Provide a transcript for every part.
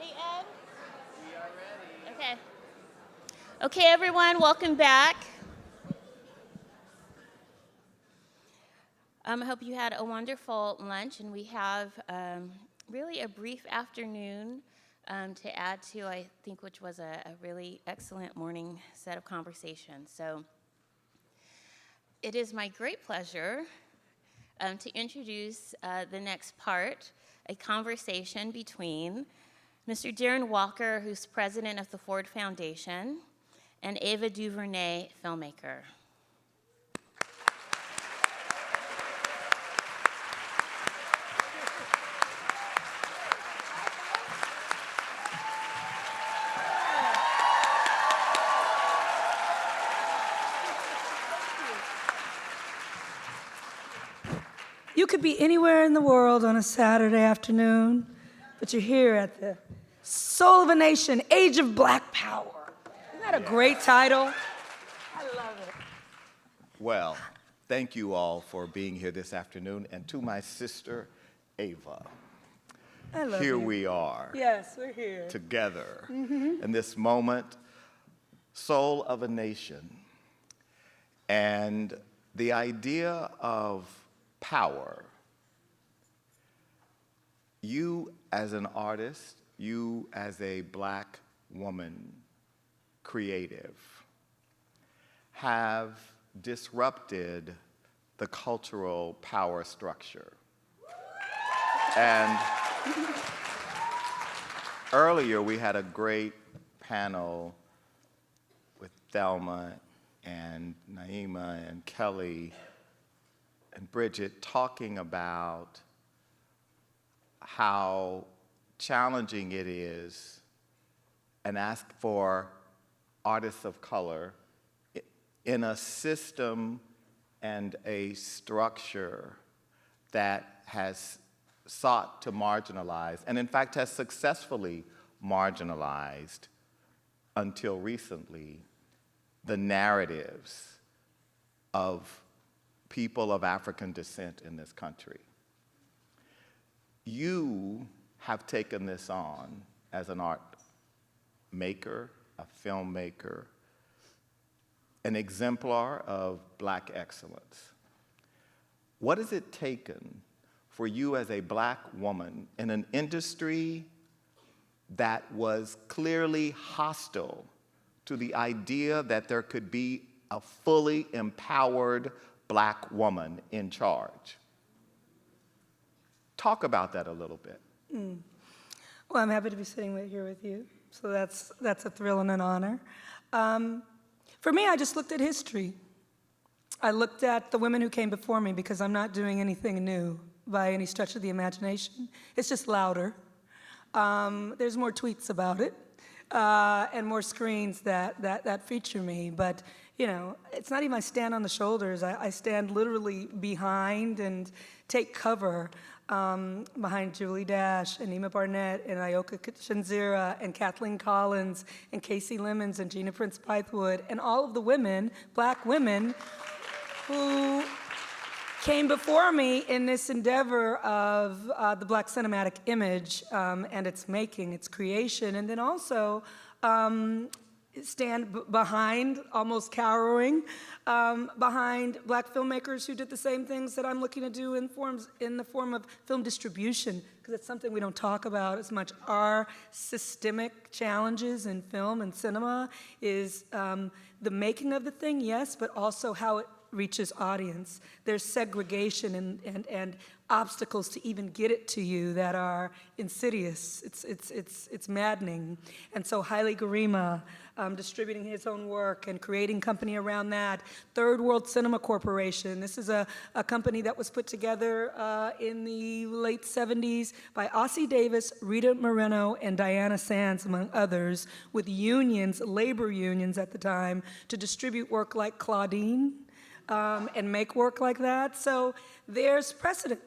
ready, Ed? We are ready. Okay. Okay, everyone, welcome back. I hope you had a wonderful lunch, and we have really a brief afternoon to add to, I think, which was a really excellent morning set of conversations. So it is my great pleasure to introduce the next part, a conversation between Mr. Darren Walker, who's president of the Ford Foundation, and Ava DuVernay, filmmaker. You could be anywhere in the world on a Saturday afternoon, but you're here at the Soul of a Nation, Age of Black Power. Isn't that a great title? I love it. Well, thank you all for being here this afternoon, and to my sister, Ava. I love Here you. we are. Yes, we're here. Together in this moment, Soul of a Nation. And the idea of power. You as an artist, you as a Black woman creative, have disrupted the cultural power structure. And earlier we had a great panel with Thelma and Naima and Kellie and Bridget talking about how challenging it is and ask for artists of color in a system and a structure that has sought to marginalize, and in fact has successfully marginalized until recently, the narratives of people of African descent in this country. You have taken this on as an art maker, a filmmaker, an exemplar of Black excellence. What has it taken for you as a Black woman in an industry that was clearly hostile to the idea that there could be a fully empowered Black woman in charge? Talk about that a little bit. Well, I'm happy to be sitting here with you, so that's a thrill and an honor. For me, I just looked at history. I looked at the women who came before me because I'm not doing anything new by any stretch of the imagination. It's just louder. There's more tweets about it and more screens that feature me, but you know, it's not even I stand on the shoulders. I stand literally behind and take cover behind Julie Dash and Nima Barnett and Ayoka Shanzira and Kathleen Collins and Casey Lemons and Gina Prince Bythewood and all of the women, Black women, who came before me in this endeavor of the Black cinematic image and its making, its creation, and then also stand behind, almost cowering, behind Black filmmakers who did the same things that I'm looking to do in the form of film distribution, because it's something we don't talk about as much. Our systemic challenges in film and cinema is the making of the thing, yes, but also how it reaches audience. There's segregation and obstacles to even get it to you that are insidious. It's maddening. And so Haile Garima, distributing his own work and creating company around that. Third World Cinema Corporation. This is a company that was put together in the late 70s by Ossie Davis, Rita Moreno, and Diana Sands, among others, with unions, labor unions at the time, to distribute work like Claudine, and make work like that. So there's precedent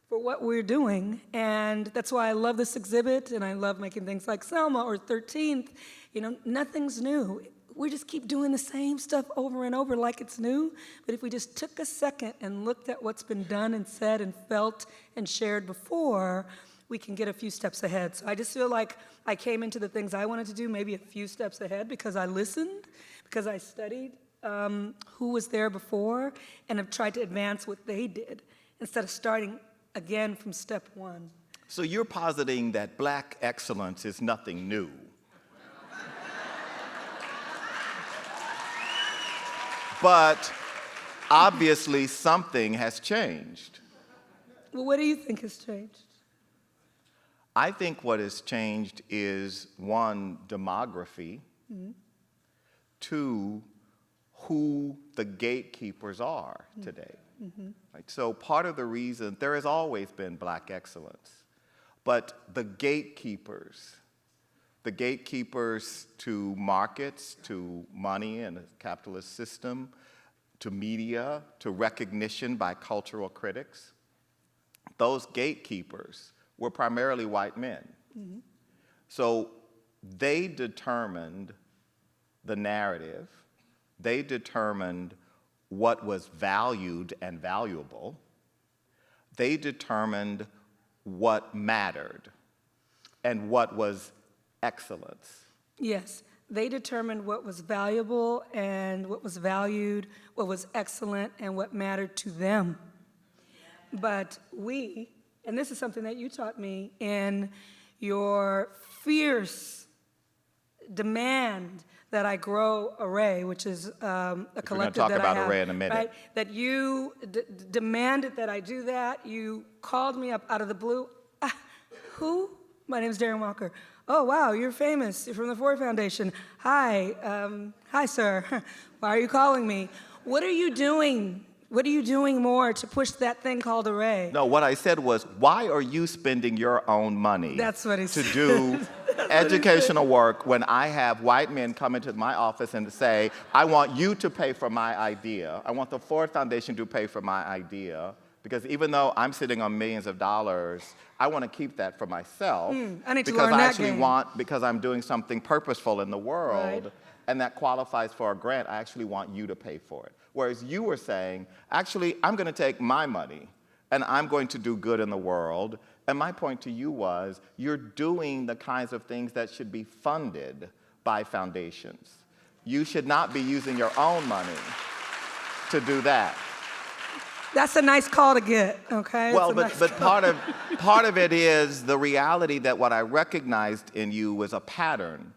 for what we're doing, and that's why I love this exhibit, and I love making things like Selma or 13th. You know, nothing's new. We just keep doing the same stuff over and over like it's new, but if we just took a second and looked at what's been done and said and felt and shared before, we can get a few steps ahead. So I just feel like I came into the things I wanted to do maybe a few steps ahead because I listened, because I studied who was there before, and have tried to advance what they did instead of starting again from step one. So you're positing that Black excellence is nothing new. But obviously something has changed. Well, what do you think has changed? I think what has changed is, one, demography, two, who the gatekeepers are today. Right? So part of the reason, there has always been Black excellence, but the gatekeepers to markets, to money and a capitalist system, to media, to recognition by cultural critics, those gatekeepers were primarily white men. So they determined the narrative, they determined what was valued and valuable, they determined what mattered and what was excellence. Yes, they determined what was valuable and what was valued, what was excellent, and what mattered to them. But we, and this is something that you taught me in your fierce demand that I grow Array, which is a collective that I have. We're going to talk about Array in a minute. Right? That you demanded that I do that. You called me up out of the blue. Who? My name is Darren Walker. Oh, wow, you're famous. You're from the Ford Foundation. Hi, sir. Why are you calling me? What are you doing? What are you doing more to push that thing called Array? No, what I said was, why are you spending your own money That's what he to said. do educational work when I have white men come into my office and say, I want you to pay for my idea. I want the Ford Foundation to pay for my idea. Because even though I'm sitting on millions of dollars, I want to keep that for myself. I need to because learn I that actually game. because I'm doing something purposeful in the world, Right. and that qualifies for a grant, I actually want you to pay for it. Whereas you were saying, actually, I'm going to take my money, and I'm going to do good in the world. And my point to you was, you're doing the kinds of things that should be funded by foundations. You should not be using your own money to do that. That's a nice call to get, okay? Well, It's a but nice part of it is the reality that what I recognized in you was a pattern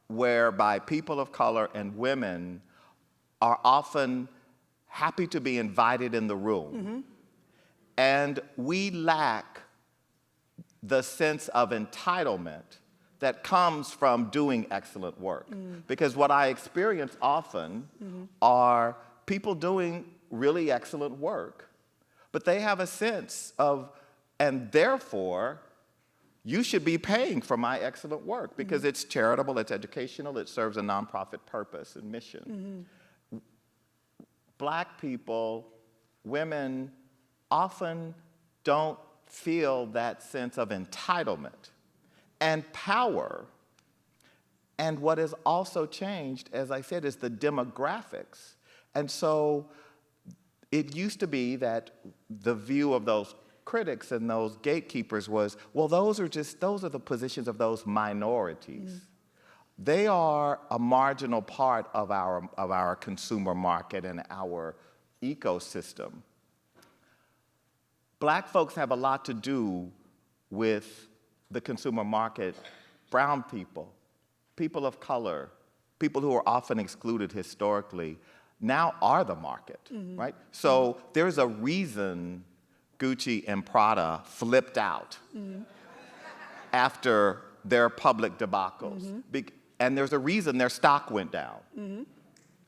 whereby people of color and women are often happy to be invited in the room. And we lack the sense of entitlement that comes from doing excellent work. Because what I experience often are people doing really excellent work, but they have a sense of, and therefore, you should be paying for my excellent work because it's charitable, it's educational, it serves a nonprofit purpose and mission. Black people, women, often don't feel that sense of entitlement and power. And what has also changed, as I said, is the demographics. And so it used to be that the view of those critics and those gatekeepers was, well, those are the positions of those minorities. They are a marginal part of our consumer market and our ecosystem. Black folks have a lot to do with the consumer market. Brown people, people of color, people who are often excluded historically, now are the market, right? So there's a reason Gucci and Prada flipped out after their public debacles. And there's a reason their stock went down,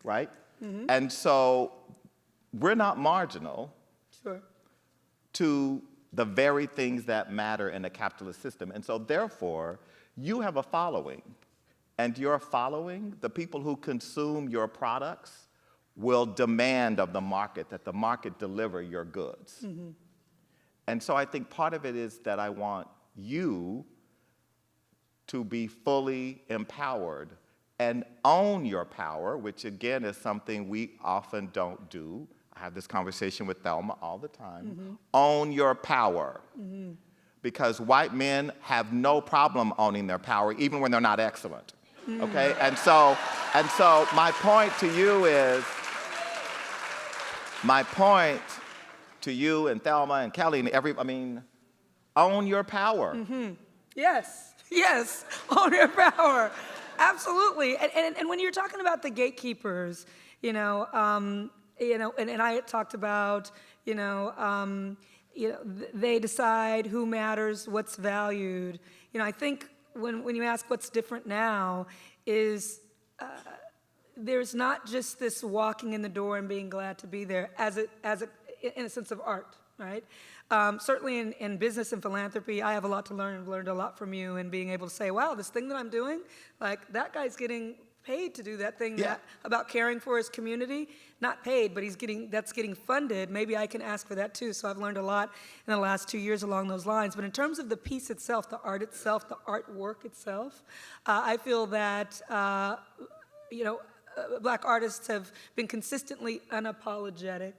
right? And so we're not marginal to the very things that matter in a capitalist system. And so therefore, you have a following. And your following, the people who consume your products, will demand of the market that the market deliver your goods. And so I think part of it is that I want you to be fully empowered and own your power, which again is something we often don't do. I have this conversation with Thelma all the time, own your power. Because white men have no problem owning their power, even when they're not excellent, okay? And so my point to you is, my point to you and Thelma and Kellie and own your power. Yes, own your power. Absolutely. And when you're talking about the gatekeepers, and I had talked about, they decide who matters, what's valued. I think when you ask what's different now is there's not just this walking in the door and being glad to be there in a sense of art, right? Certainly in business and philanthropy, I have a lot to learn and learned a lot from you, and being able to say, wow, this thing that I'm doing, like that guy's getting paid to do that thing about caring for his community. Not paid, but that's getting funded. Maybe I can ask for that too. So I've learned a lot in the last 2 years along those lines. But in terms of the piece itself, the art itself, the artwork itself, I feel that Black artists have been consistently unapologetic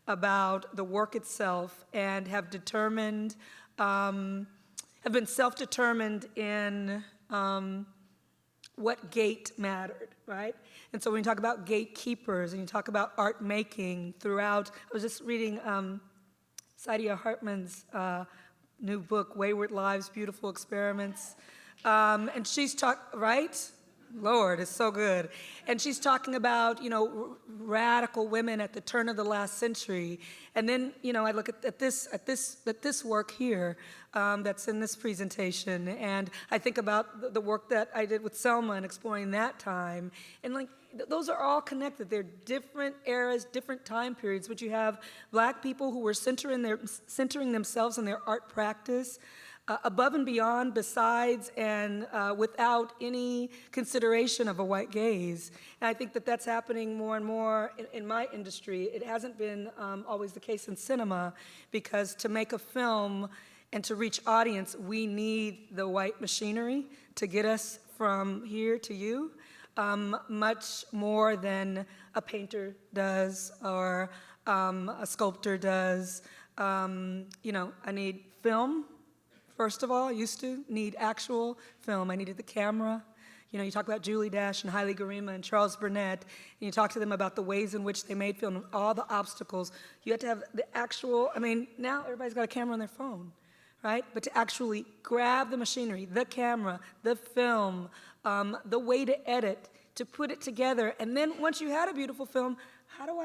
about the work itself and have been self-determined in what gate mattered, right? And so when you talk about gatekeepers and you talk about art making throughout, I was just reading Saidiya Hartman's new book, Wayward Lives, Beautiful Experiments, and she's right? Lord, it's so good. And she's talking about, radical women at the turn of the last century. And then, I look at this work here that's in this presentation, and I think about the work that I did with Selma and exploring that time. And those are all connected. They're different eras, different time periods, but you have Black people who were centering themselves in their art practice, above and beyond, besides, and without any consideration of a white gaze. And I think that that's happening more and more in my industry. It hasn't been always the case in cinema, because to make a film and to reach audience, we need the white machinery to get us from here to you, much more than a painter does or a sculptor does. I need film. First of all, I used to need actual film. I needed the camera. You talk about Julie Dash and Haile Garima and Charles Burnett, and you talk to them about the ways in which they made film and all the obstacles. You had to have the actual, now everybody's got a camera on their phone, right? But to actually grab the machinery, the camera, the film, the way to edit, to put it together, and then once you had a beautiful film, how do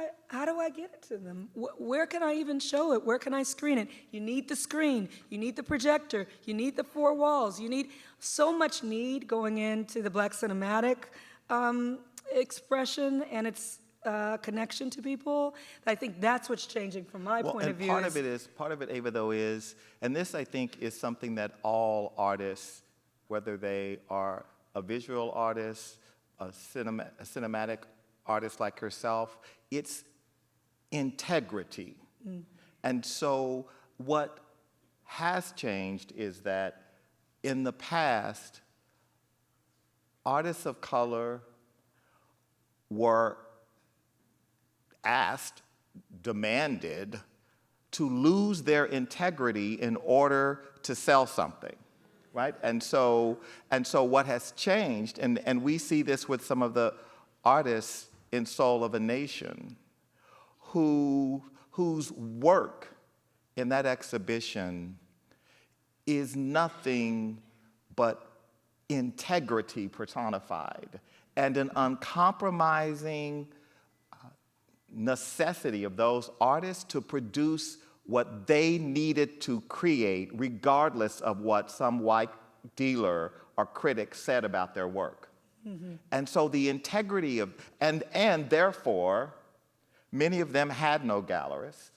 I get it to them? Where can I even show it? Where can I screen it? You need the screen. You need the projector. You need the four walls. You need so much need going into the Black cinematic expression and its connection to people. I think that's what's changing from my point of view. Part of it, Ava, though, is, and this I think is something that all artists, whether they are a visual artist, a cinematic artist like herself, it's integrity. And so what has changed is that in the past, artists of color were demanded to lose their integrity in order to sell something, right? And so what has changed, and we see this with some of the artists in Soul of a Nation, whose work in that exhibition is nothing but integrity personified and an uncompromising necessity of those artists to produce what they needed to create, regardless of what some white dealer or critic said about their work. And so the integrity of, and therefore, many of them had no gallerists.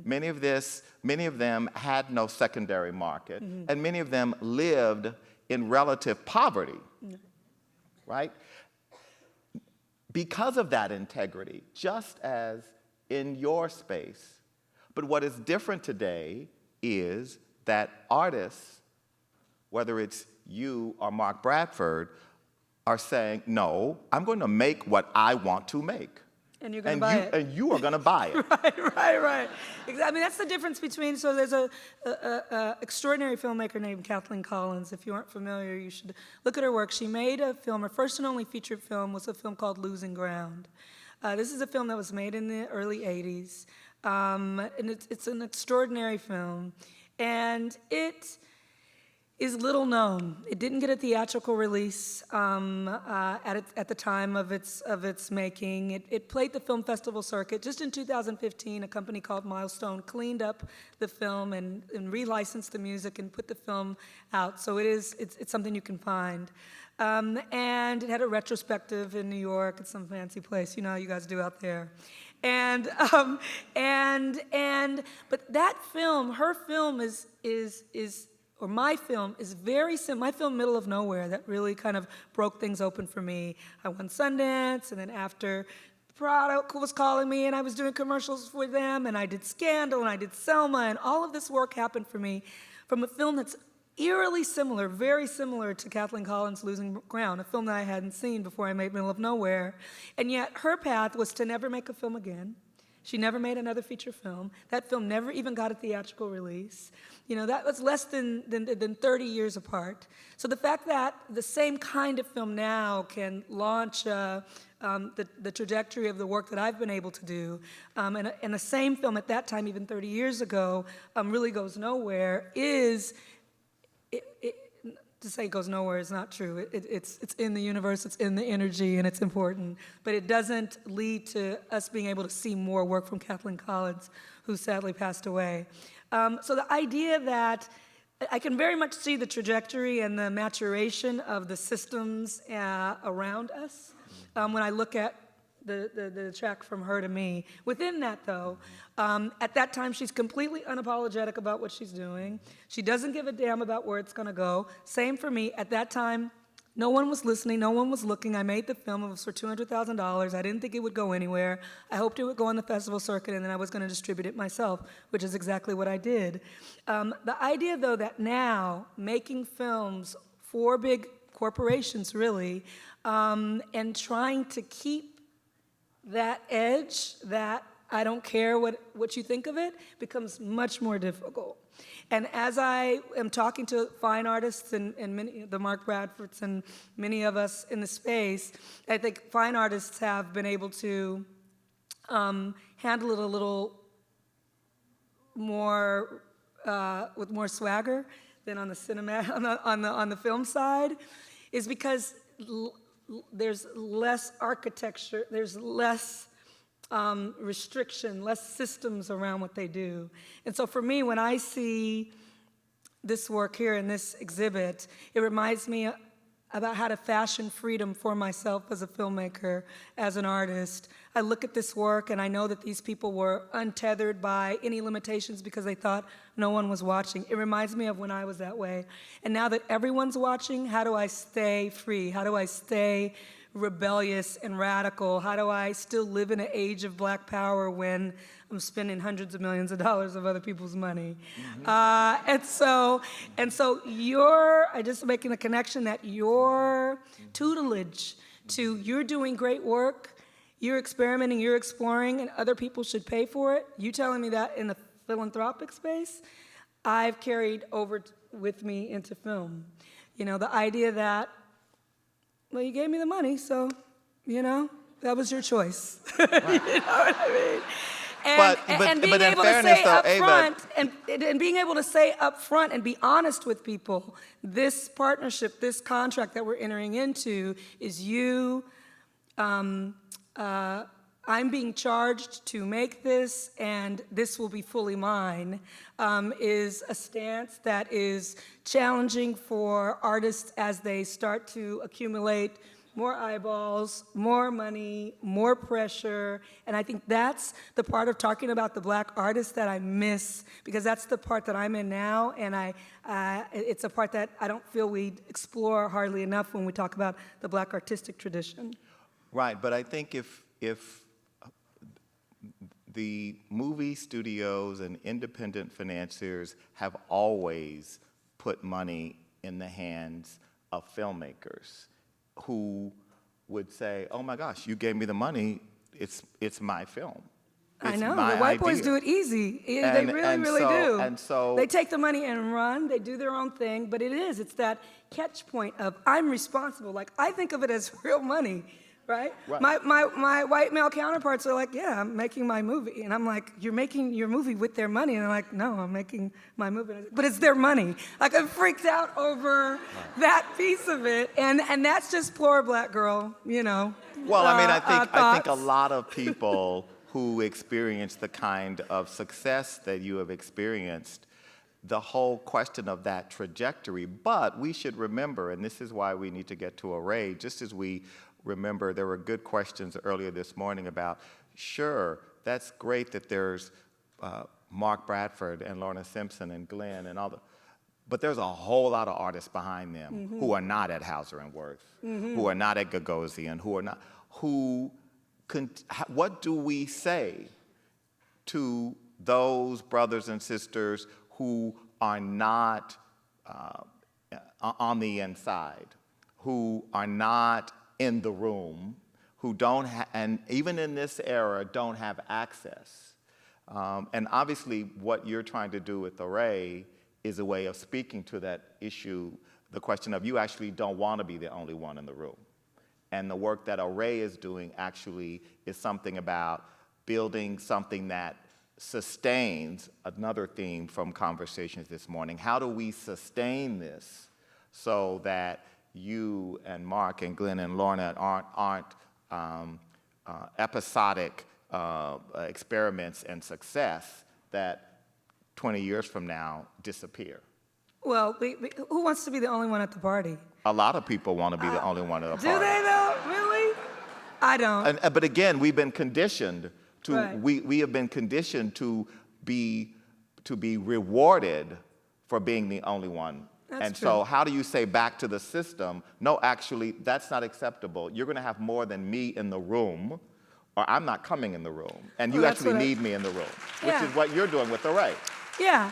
Many of them had no secondary market, and many of them lived in relative poverty, right? Because of that integrity, just as in your space. But what is different today is that artists, whether it's you or Mark Bradford, are saying, no, I'm going to make what I want to make. And you're going to buy it. And you are going to buy it. Right. Exactly. I mean, that's the difference between, so there's a extraordinary filmmaker named Kathleen Collins. If you aren't familiar, you should look at her work. She made a film, her first and only feature film was a film called Losing Ground. This is a film that was made in the early 80s. And it's an extraordinary film. And it is little known. It didn't get a theatrical release at the time of its making. It played the film festival circuit. Just in 2015, a company called Milestone cleaned up the film and relicensed the music and put the film out. So it's something you can find. And it had a retrospective in New York at some fancy place. You know how you guys do out there. But that film, her film or my film is very similar. My film, Middle of Nowhere, that really kind of broke things open for me. I won Sundance, and then after Product was calling me, and I was doing commercials for them, and I did Scandal, and I did Selma, and all of this work happened for me from a film that's eerily similar, very similar to Kathleen Collins' Losing Ground, a film that I hadn't seen before I made Middle of Nowhere. And yet her path was to never make a film again. She never made another feature film. That film never even got a theatrical release. You know, that was less than 30 years apart. So the fact that the same kind of film now can launch the trajectory of the work that I've been able to do, and the same film at that time, even 30 years ago, really goes nowhere, to say it goes nowhere is not true. It's in the universe, it's in the energy, and it's important. But it doesn't lead to us being able to see more work from Kathleen Collins, who sadly passed away. So the idea that I can very much see the trajectory and the maturation of the systems around us when I look at the track From Her to Me. Within that, though, at that time, she's completely unapologetic about what she's doing. She doesn't give a damn about where it's going to go. Same for me. At that time, no one was listening. No one was looking. I made the film. It was for $200,000. I didn't think it would go anywhere. I hoped it would go on the festival circuit, and then I was going to distribute it myself, which is exactly what I did. The idea, though, that now making films for big corporations, really, and trying to keep that edge, that I don't care what you think of it, becomes much more difficult. And as I am talking to fine artists and many, the Mark Bradfords and many of us in the space, I think fine artists have been able to handle it a little more, with more swagger than on the cinema, on the film side, is because there's less architecture, there's less restriction, less systems around what they do. And so for me, when I see this work here in this exhibit, it reminds me about how to fashion freedom for myself as a filmmaker, as an artist. I look at this work and I know that these people were untethered by any limitations because they thought no one was watching. It reminds me of when I was that way. And now that everyone's watching, how do I stay free? How do I stay rebellious and radical? How do I still live in an age of Black power when I'm spending hundreds of millions of dollars of other people's money? Mm-hmm. And so I just making the connection that your tutelage to you're doing great work, you're experimenting, you're exploring, and other people should pay for it. You telling me that in the philanthropic space, I've carried over with me into film. You know, the idea that, well, you gave me the money, so, you know, that was your choice. You know what I mean? And being able to say up front, and being able to say up front and be honest with people, this partnership, this contract that we're entering into is you, I'm being charged to make this, and this will be fully mine, is a stance that is challenging for artists as they start to accumulate more eyeballs, more money, more pressure. And I think that's the part of talking about the Black artists that I miss, because that's the part that I'm in now, and it's a part that I don't feel we explore hardly enough when we talk about the Black artistic tradition. Right, but I think if the movie studios and independent financiers have always put money in the hands of filmmakers who would say, oh my gosh, you gave me the money, it's my film. I It's know, my the white boys idea. do it easy. They really, And really so- do. and so- they take the money and run, they do their own thing, but it's that catch point of I'm responsible. Like, I think of it as real money, right? Right. My white male counterparts are like, yeah, I'm making my movie. And I'm like, you're making your movie with their money? And they're like, no, I'm making my movie. But it's their money. Like, I'm freaked out over that piece of it. And that's just poor black girl, you know. Well, I mean, I think a thoughts. lot of people who experience the kind of success that you have experienced, the whole question of that trajectory. But we should remember, and this is why we need to get to Array, just as we remember there were good questions earlier this morning about, sure, that's great that there's Mark Bradford and Lorna Simpson and Glenn and all the, but there's a whole lot of artists behind them who are not at Hauser and Wirth, who are not at Gagosian, what do we say to those brothers and sisters who are not on the inside, who are not in the room, who don't and even in this era don't have access? And obviously what you're trying to do with Array is a way of speaking to that issue, the question of you actually don't want to be the only one in the room. And the work that Array is doing actually is something about building something that sustains, another theme from conversations this morning. How do we sustain this so that you and Mark and Glenn and Lorna aren't episodic experiments and success that 20 years from now disappear? Well, who wants to be the only one at the party? A lot of people want to be the only one at a party. Do they though? Really? I don't. But again, we've been conditioned to Right. we have been conditioned to be rewarded for being the only one. That's And true. so how do you say back to the system, no, actually, that's not acceptable. You're going to have more than me in the room, or I'm not coming in the room. And you Well, that's actually what I- need me in the room, Yeah. which is what you're doing with Array. Yeah.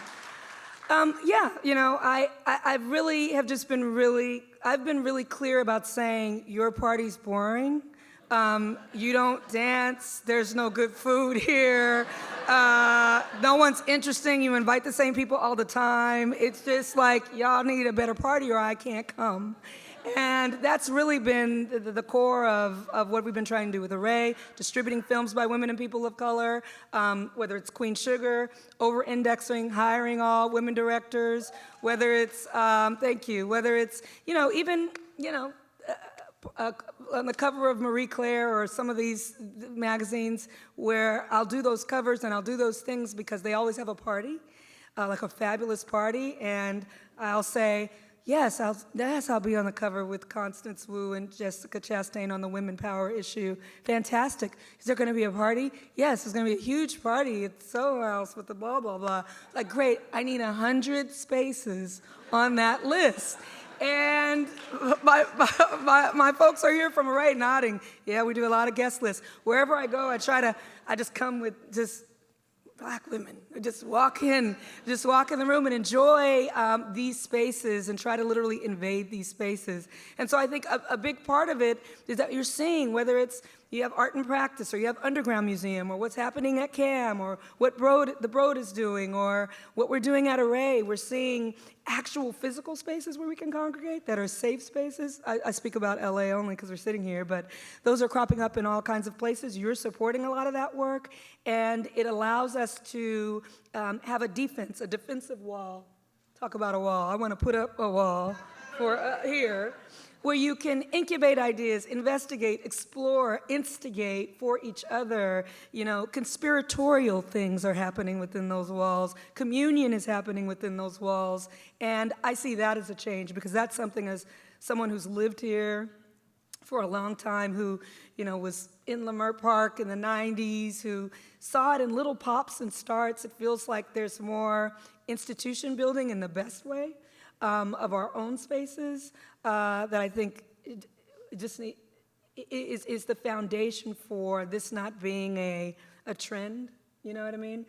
You know, I really have just been I've been really clear about saying your party's boring. You don't dance. There's no good food here. No one's interesting. You invite the same people all the time. It's just like, y'all need a better party or I can't come. And that's really been the core of what we've been trying to do with Array, distributing films by women and people of color, whether it's Queen Sugar, over-indexing, hiring all women directors, whether it's, whether it's, even, on the cover of Marie Claire or some of these magazines where I'll do those covers and I'll do those things because they always have a party, like a fabulous party, and I'll say, yes, I'll be on the cover with Constance Wu and Jessica Chastain on the Women Power issue. Fantastic. Is there going to be a party? Yes, there's going to be a huge party at Soho House with the blah, blah, blah. Like, great, I need 100 spaces on that list. And my folks are here from Array nodding. Yeah, we do a lot of guest lists. Wherever I go, I just come with just Black women. Just walk in the room and enjoy these spaces and try to literally invade these spaces. And so I think a big part of it is that you're seeing, whether it's you have art and practice, or you have Underground Museum, or what's happening at CAM, or what the Broad is doing, or what we're doing at Array. We're seeing actual physical spaces where we can congregate that are safe spaces. I speak about LA only because we're sitting here, but those are cropping up in all kinds of places. You're supporting a lot of that work, and it allows us to have a defensive wall. Talk about a wall. I want to put up a wall for here, where you can incubate ideas, investigate, explore, instigate for each other. Conspiratorial things are happening within those walls. Communion is happening within those walls. And I see that as a change, because that's something, as someone who's lived here for a long time, who was in Leimert Park in the 90s, who saw it in little pops and starts. It feels like there's more institution building in the best way of our own spaces that I think is the foundation for this not being a trend. You know what I mean?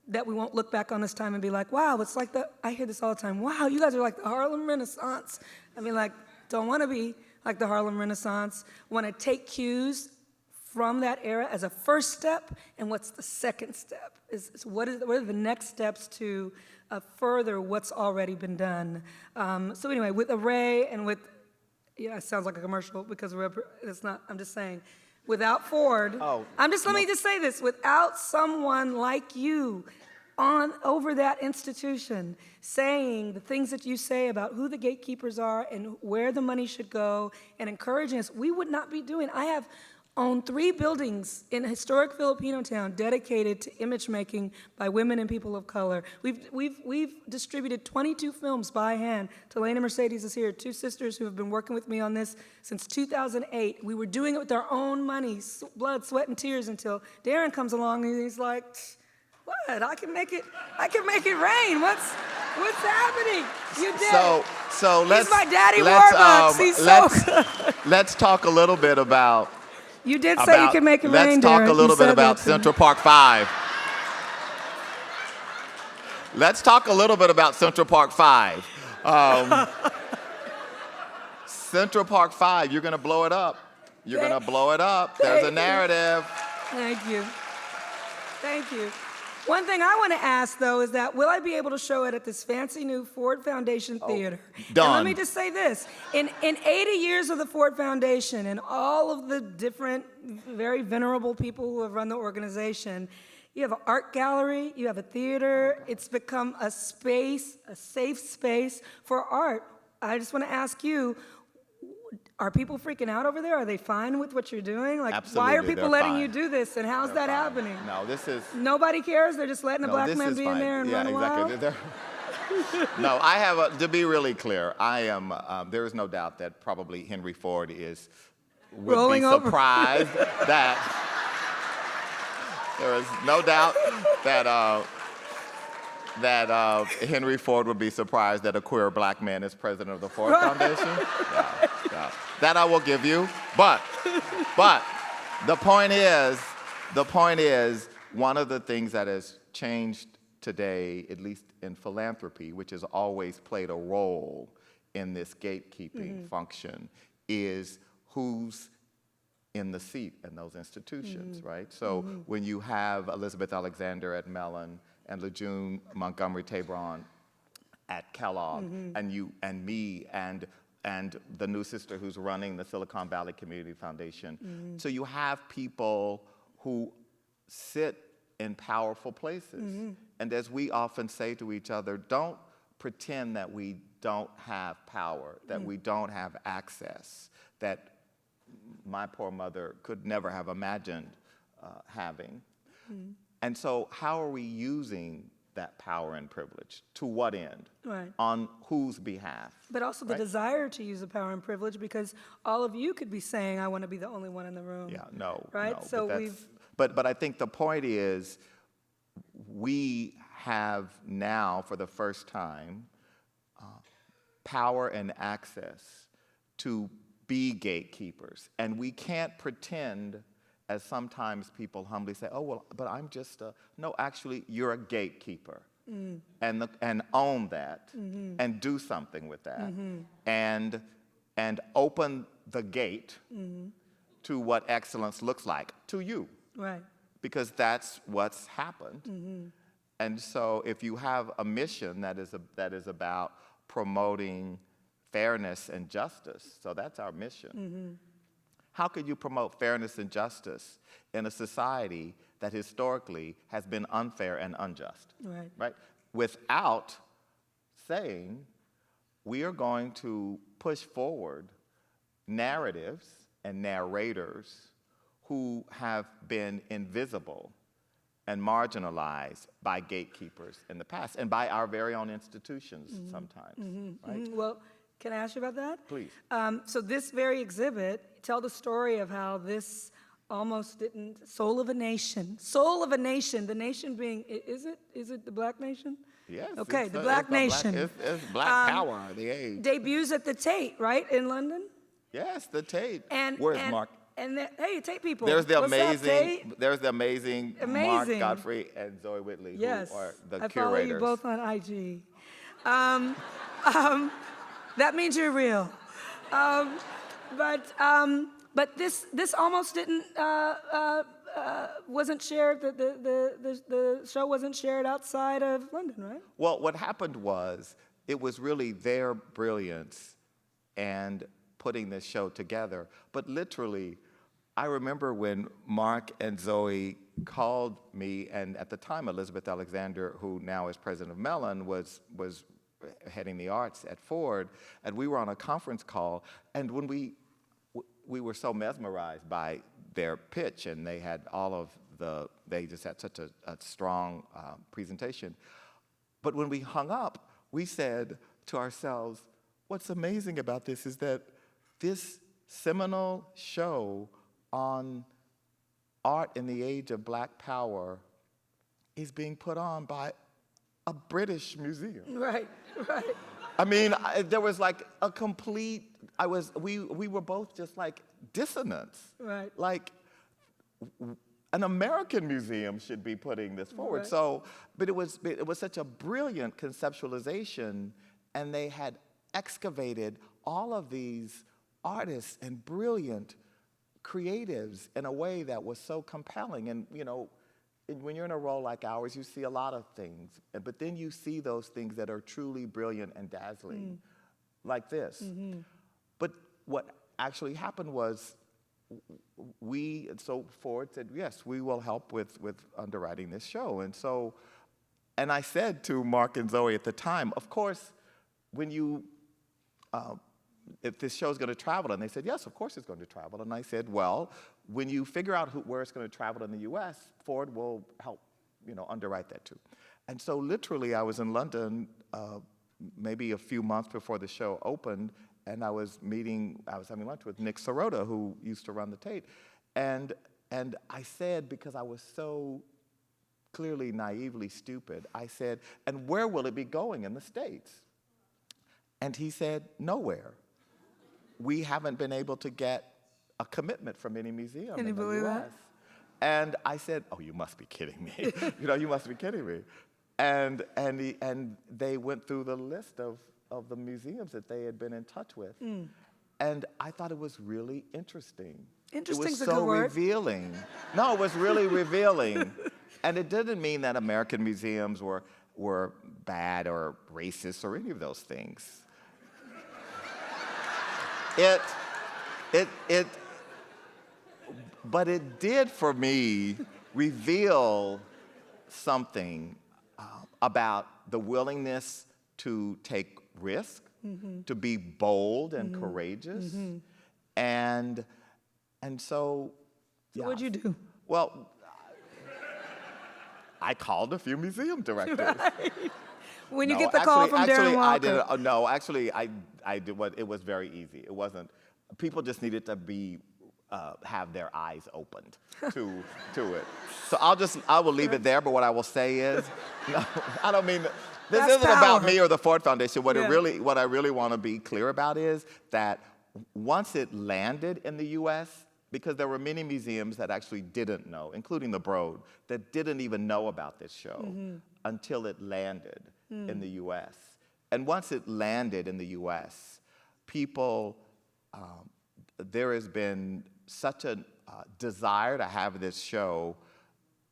That we won't look back on this time and be like, wow, it's like I hear this all the time, wow, you guys are like the Harlem Renaissance. I mean, like, don't want to be like the Harlem Renaissance. Want to take cues from that era as a first step, and what's the second step? What are the next steps to further what's already been done? So anyway, with Array and with, yeah, it sounds like a commercial because it's not, I'm just saying, without Ford, let me just say this, without someone like you over that institution saying the things that you say about who the gatekeepers are and where the money should go and encouraging us, we would not be doing. I have owned 3 buildings in a historic Filipino town dedicated to image making by women and people of color. We've distributed 22 films by hand. Talena Mercedes is here, 2 sisters who have been working with me on this since 2008. We were doing it with our own money, blood, sweat, and tears until Darren comes along and he's like, what? I can make it rain. What's happening? You did. So let's. He's my daddy Warbucks. He's so let's talk a little bit about. You did say you can make it rain, Let's talk Darren. a little bit about Central Park 5. Let's talk a little bit about Central Park 5. Central Park 5, you're going to blow it up. You're going to blow it up. There's a narrative. Thank you. Thank you. One thing I want to ask, though, is that will I be able to show it at this fancy new Ford Foundation Theater? Done. And let me just say this. In 80 years of the Ford Foundation and all of the different, very venerable people who have run the organization, you have an art gallery, you have a theater. It's become a space, a safe space for art. I just want to ask you, are people freaking out over there? Are they fine with what you're doing? Like, Absolutely, why are people they're letting fine. you do this, and how's that happening? No, this is. Nobody cares? They're just letting a black this man is be in fine. there and run exactly. wild? No, I have to be really clear. I am. There is no doubt that probably Henry Ford would Rolling be over. surprised that. There is no doubt that Henry Ford would be surprised that a queer black man is president of the Ford Foundation. Yeah. That I will give you. But the point is, one of the things that has changed today, at least in philanthropy, which has always played a role in this gatekeeping function, is who's in the seat in those institutions, right? So when you have Elizabeth Alexander at Mellon and Lejeune Montgomery Tabron at Kellogg, and you and me and the new sister who's running the Silicon Valley Community Foundation. So you have people who sit in powerful places. And as we often say to each other, don't pretend that we don't have power, that we don't have access, that my poor mother could never have imagined having. And so how are we using that power and privilege? To what end? Right. On whose behalf? But also the desire to use the power and privilege, because all of you could be saying, I want to be the only one in the room. Yeah, no. Right? No, So but I think the point is, we have now, for the first time, power and access to be gatekeepers. And we can't pretend, as sometimes people humbly say, oh, well, but I'm just no, actually, you're a gatekeeper. And own that, and do something with that. And open the gate to what excellence looks like to you. Right. Because that's what's happened. And so if you have a mission that is about promoting fairness and justice, so that's our mission. How could you promote fairness and justice in a society that historically has been unfair and unjust? Right? Without saying, we are going to push forward narratives and narrators who have been invisible and marginalized by gatekeepers in the past, and by our very own institutions sometimes, right? Well, can I ask you about that? Please. So this very exhibit, tell the story of how this almost didn't, soul of a nation, the nation being, is it the black nation? Yes. Okay, the black nation. It's black power, the age. Debuts at the Tate, right, in London? Yes, the Tate. Where's Mark? Hey, Tate people. There's the What's up, Tate? amazing Mark Godfrey and Zoe Whitley, Yes, who are the I curators. follow you both on IG. That means you're real. But this almost didn't wasn't shared. The show wasn't shared outside of London, right? Well, what happened was it was really their brilliance and putting this show together. But literally, I remember when Mark and Zoe called me, and at the time Elizabeth Alexander, who now is president of Mellon, was heading the arts at Ford, and we were on a conference call, and when we were so mesmerized by their pitch, and they had they just had such a strong presentation. But when we hung up, we said to ourselves, what's amazing about this is that this seminal show on art in the age of Black power is being put on by a British museum. Right. I mean, there was like a complete, we were both just like dissonance. Right. Like, an American museum should be putting this forward. Right. So, but it was such a brilliant conceptualization, and they had excavated all of these artists and brilliant creatives in a way that was so compelling. And, you know, when you're in a role like ours, you see a lot of things, but then you see those things that are truly brilliant and dazzling, like this. Mm-hmm. But what actually happened was so Ford said, yes, we will help with underwriting this show. And I said to Mark and Zoe at the time, of course, when you, if this show's going to travel, and they said, yes, of course it's going to travel. And I said, well, when you figure out where it's going to travel in the U.S., Ford will help, underwrite that too. And so literally, I was in London maybe a few months before the show opened, and I was having lunch with Nick Sirota, who used to run the Tate, and I said, because I was so clearly naively stupid, I said, and where will it be going in the States? And he said, nowhere. We haven't been able to get a commitment from any museum in the believe U.S. that? And I said, oh, you must be kidding me. You must be kidding me. And they went through the list of the museums that they had been in touch with. And I thought it was really interesting. Interesting's a good word. It was so revealing. No, it was really revealing. And it didn't mean that American museums were bad or racist or any of those things. But it did, for me, reveal something about the willingness to take risk, to be bold and courageous. And so, yeah. What'd you do? Well, I called a few museum directors. Right. When you get the call from Darren Walker. I did what, it was very easy. It wasn't, people just needed to have their eyes opened to it. So I will leave it there, but what I will say is, no, I don't mean, this That's isn't power. about me or the Ford Foundation. What I really want to be clear about is that once it landed in the U.S., because there were many museums that actually didn't know, including the Broad, that didn't even know about this show until it landed in the U.S. And once it landed in the U.S., people, there has been such a desire to have this show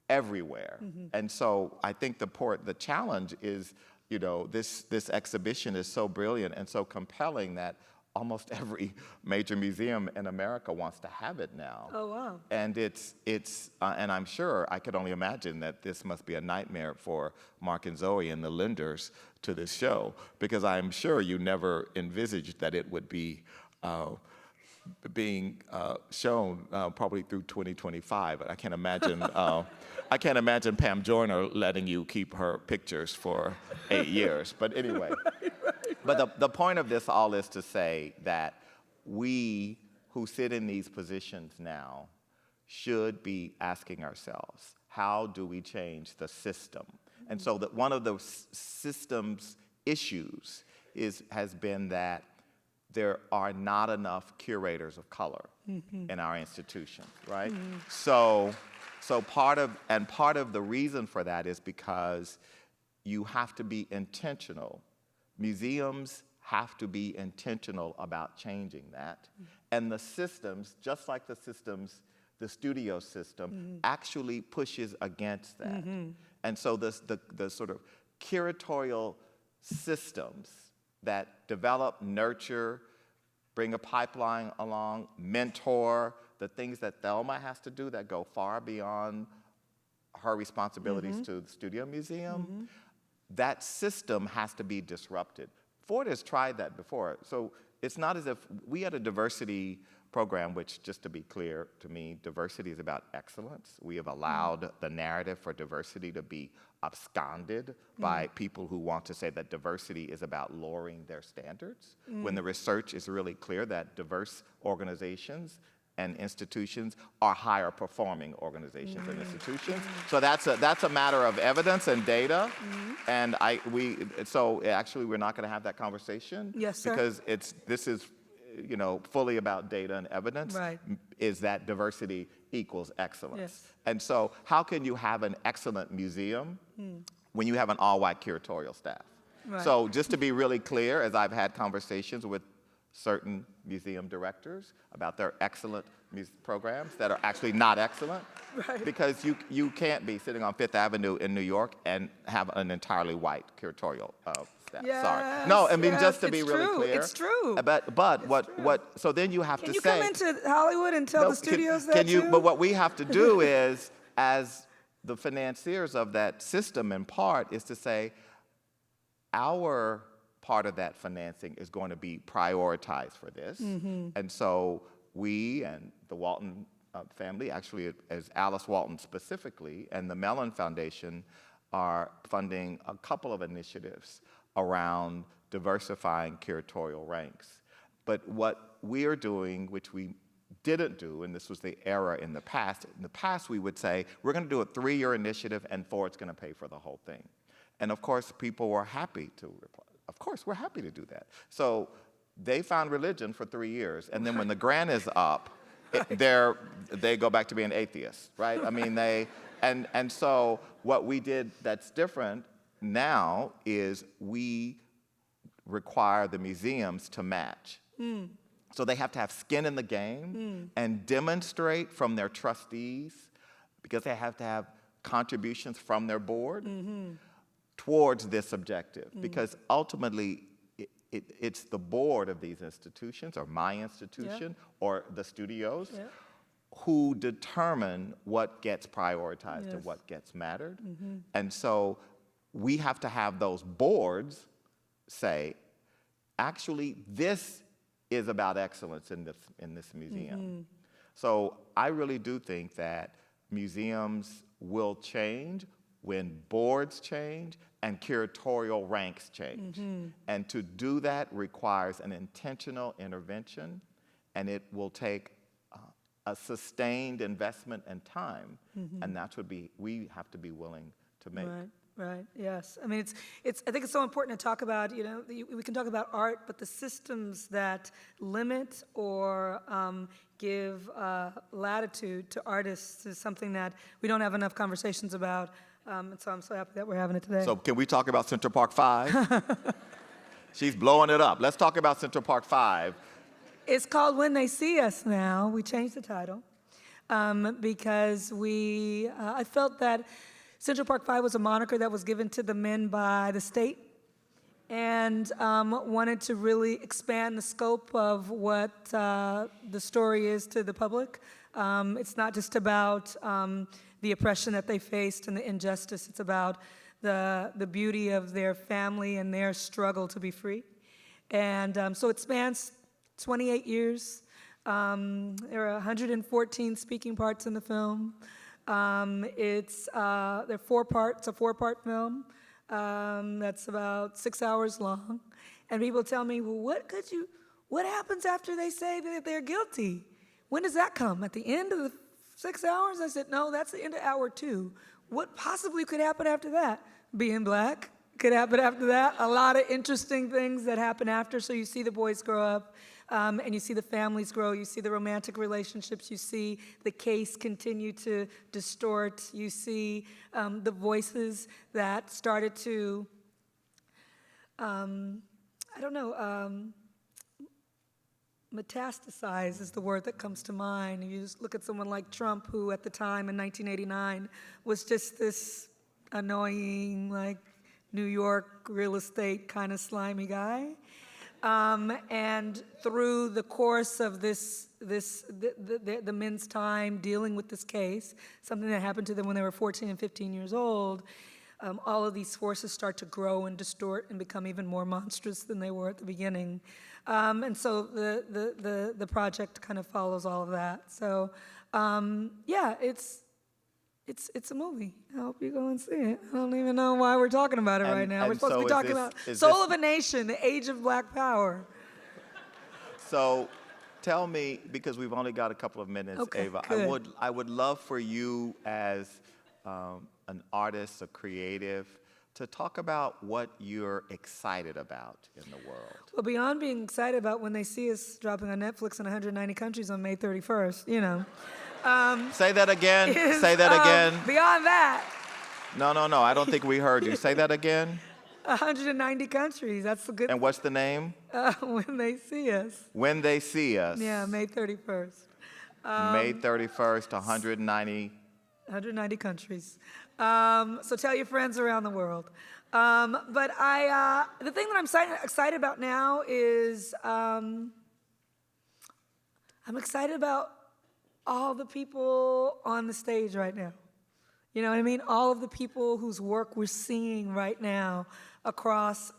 everywhere. And so I think the challenge is, this exhibition is so brilliant and so compelling that almost every major museum in America wants to have it now. Oh, wow. And and I'm sure, I could only imagine that this must be a nightmare for Mark and Zoe and the lenders to this show, because I'm sure you never envisaged that it would be being shown probably through 2025. I can't imagine. I can't imagine Pam Joyner letting you keep her pictures for 8 years. But anyway, but the point of this all is to say that we who sit in these positions now should be asking ourselves, how do we change the system? And so that one of those systems issues has been that there are not enough curators of color in our institutions, right? So part of the reason for that is because you have to be intentional. Museums have to be intentional about changing that. And the systems, just like the systems, the studio system, actually pushes against that. And so the sort of curatorial systems that develop, nurture, bring a pipeline along, mentor, the things that Thelma has to do that go far beyond her responsibilities to the Studio Museum, that system has to be disrupted. Ford has tried that before. So it's not as if we had a diversity program, which, just to be clear to me, diversity is about excellence. We have allowed the narrative for diversity to be absconded by people who want to say that diversity is about lowering their standards, when the research is really clear that diverse organizations and institutions are higher performing organizations and institutions. So that's a matter of evidence and data. And so actually we're not gonna have that conversation. Yes, sir. Because this is, fully about data and evidence. Right. Is that diversity equals excellence. Yes. And so how can you have an excellent museum when you have an all-white curatorial staff? Right. So just to be really clear, as I've had conversations with certain museum directors about their excellent programs that are actually not excellent. Right. Because you can't be sitting on Fifth Avenue in New York and have an entirely white curatorial staff. Sorry. No, I mean, just to be really clear. It's true. But so then you have Can to you say. come into Hollywood and tell the studios that too? But what we have to do is, as the financiers of that system in part, is to say, our part of that financing is going to be prioritized for this. And so we and the Walton family, actually as Alice Walton specifically, and the Mellon Foundation are funding a couple of initiatives around diversifying curatorial ranks. But what we are doing, which we didn't do, and this was the era in the past we would say, we're gonna do a 3-year initiative and Ford's gonna pay for the whole thing. And of course, people were happy to reply. Of course, we're happy to do that. So they found religion for 3 years, and then when the grant is up, they go back to being atheists, right? I mean, and so what we did that's different now is we require the museums to match. So they have to have skin in the game and demonstrate from their trustees, because they have to have contributions from their board towards this objective. Because ultimately, it's the board of these institutions, or my institution, or the studios, who determine what gets prioritized and what gets mattered. And so we have to have those boards say, actually, this is about excellence in this museum. So I really do think that museums will change when boards change and curatorial ranks change. And to do that requires an intentional intervention, and it will take a sustained investment and time, and that's what we have to be willing to make. Right, yes. I mean, I think it's so important to talk about, we can talk about art, but the systems that limit or give latitude to artists is something that we don't have enough conversations about. And so I'm so happy that we're having it today. So can we talk about Central Park 5? She's blowing it up. Let's talk about Central Park 5. It's called When They See Us now. We changed the title because I felt that Central Park 5 was a moniker that was given to the men by the state, and wanted to really expand the scope of what the story is to the public. It's not just about the oppression that they faced and the injustice. It's about the beauty of their family and their struggle to be free. And so it spans 28 years. There are 114 speaking parts in the film. There are 4 parts, a 4-part film that's about 6 hours long. And people tell me, well, what happens after they say that they're guilty? When does that come? At the end of the 6 hours? I said, no, that's the end of hour 2. What possibly could happen after that? Being black could happen after that. A lot of interesting things that happen after. So you see the boys grow up, and you see the families grow. You see the romantic relationships. You see the case continue to distort. You see the voices that started to, I don't know, metastasize is the word that comes to mind. You just look at someone like Trump, who at the time in 1989 was just this annoying, like, New York real estate kind of slimy guy. And through the course of the men's time dealing with this case, something that happened to them when they were 14 and 15 years old, all of these forces start to grow and distort and become even more monstrous than they were at the beginning. And so the project kind of follows all of that. So yeah, it's a movie. I hope you go and see it. I don't even know why we're talking about it right now. We're supposed to be talking about Soul of a Nation, the Age of Black Power. So tell me, because we've only got a couple of minutes, Okay, Ava, good. I would love for you as an artist, a creative, to talk about what you're excited about in the world. Well, beyond being excited about when they see us dropping on Netflix in 190 countries on May 31st, you know. Say that again. Say that again. Beyond that, No, I don't think we heard you. Say that again. 190 countries. That's the good. And what's the name? When they see us. When They See Us. Yeah, May 31st. May 31st, 190. 190 countries. So tell your friends around the world. But the thing that I'm excited about now is I'm excited about all the people on the stage right now. You know what I mean? All of the people whose work we're seeing right now across,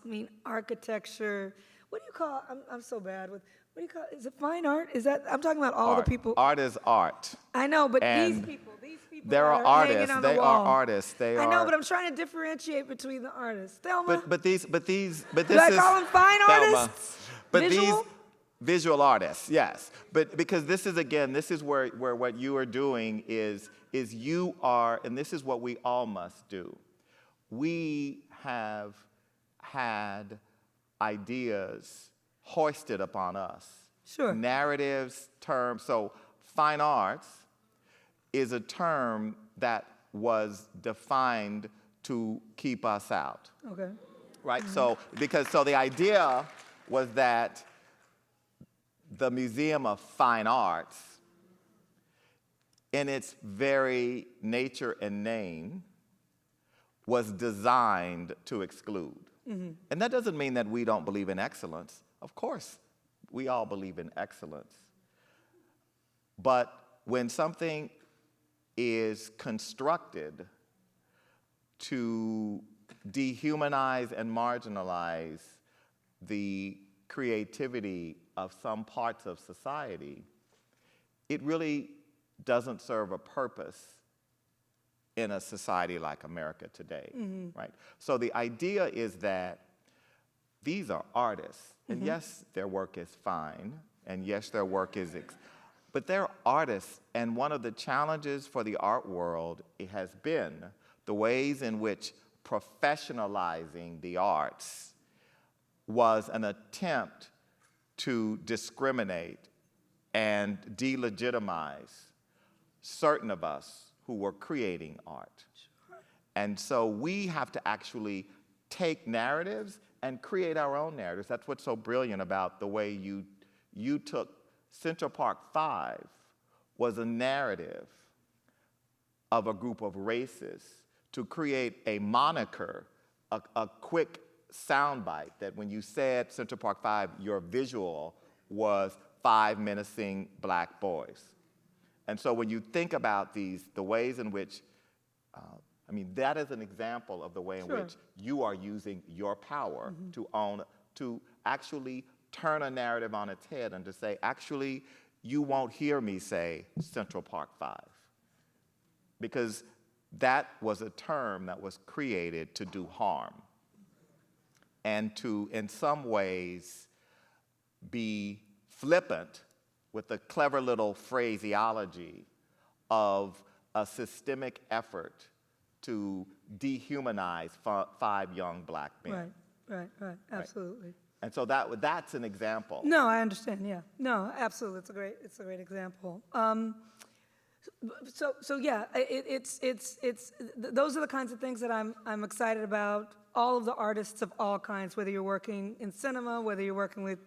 architecture. What do you call, I'm so bad with, what do you call, is it fine art? Is that, I'm talking about all Art. the people. Art is art. I know, but And these people There are are hanging artists. on the They wall. are artists. They are. I know, but I'm trying to differentiate between the artists. Thelma, But this do is. I call them fine Thelma. artists? But Visual? these visual artists, yes. But because this is where what you are doing is you are, and this is what we all must do. We have had ideas hoisted upon us. Sure. Narratives, terms. So fine arts is a term that was defined to keep us out. Okay. Right? So the idea was that the Museum of Fine Arts, in its very nature and name, was designed to exclude. Mm-hmm. And that doesn't mean that we don't believe in excellence. Of course, we all believe in excellence. But when something is constructed to dehumanize and marginalize the creativity of some parts of society, it really doesn't serve a purpose in a society like America today, right? So the idea is that these are artists, and yes, their work is fine, and yes, their work is, but they're artists, and one of the challenges for the art world, it has been the ways in which professionalizing the arts was an attempt to discriminate and delegitimize certain of us who were creating art. And so we have to actually take narratives and create our own narratives. That's what's so brilliant about the way you took Central Park 5 was a narrative of a group of racists to create a moniker, a quick soundbite that when you said Central Park 5, your visual was 5 menacing black boys. And so when you think about the ways in which, that is an example of the way in which you are using your power to actually turn a narrative on its head and to say, actually, you won't hear me say Central Park 5. Because that was a term that was created to do harm and to, in some ways, be flippant with the clever little phraseology of a systemic effort to dehumanize 5 young black men. Right, absolutely. And so that's an example. No, I understand, yeah. No, absolutely, it's a great example. So yeah, it's those are the kinds of things that I'm excited about. all of the artists of all kinds, whether you're working in cinema, whether you're working with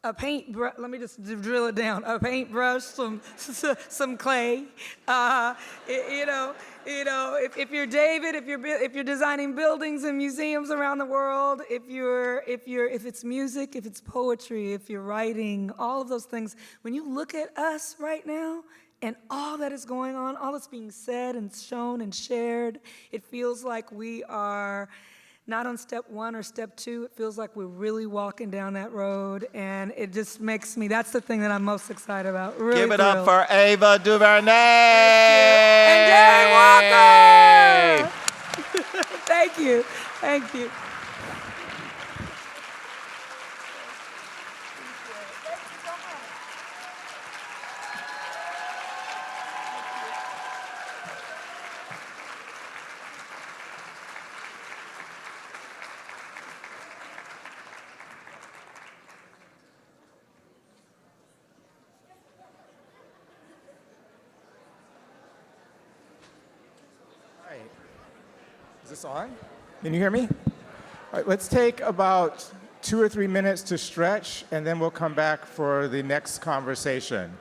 a paintbrush, let me just drill it down, a paintbrush, some clay, if you're David, if you're designing buildings and museums around the world, if it's music, if it's poetry, if you're writing, all of those things, when you look at us right now and all that is going on, all that's being said and shown and shared, it feels like we are not on step 1 or step 2. It feels like we're really walking down that road, and it just makes me, that's the thing that I'm most excited about. Really Give it thrilled. up for Ava DuVernay! And Darren Walker! Thank you. Thank you. Is this on? Can you hear me? All right, let's take about 2 or 3 minutes to stretch, and then we'll come back for the next conversation.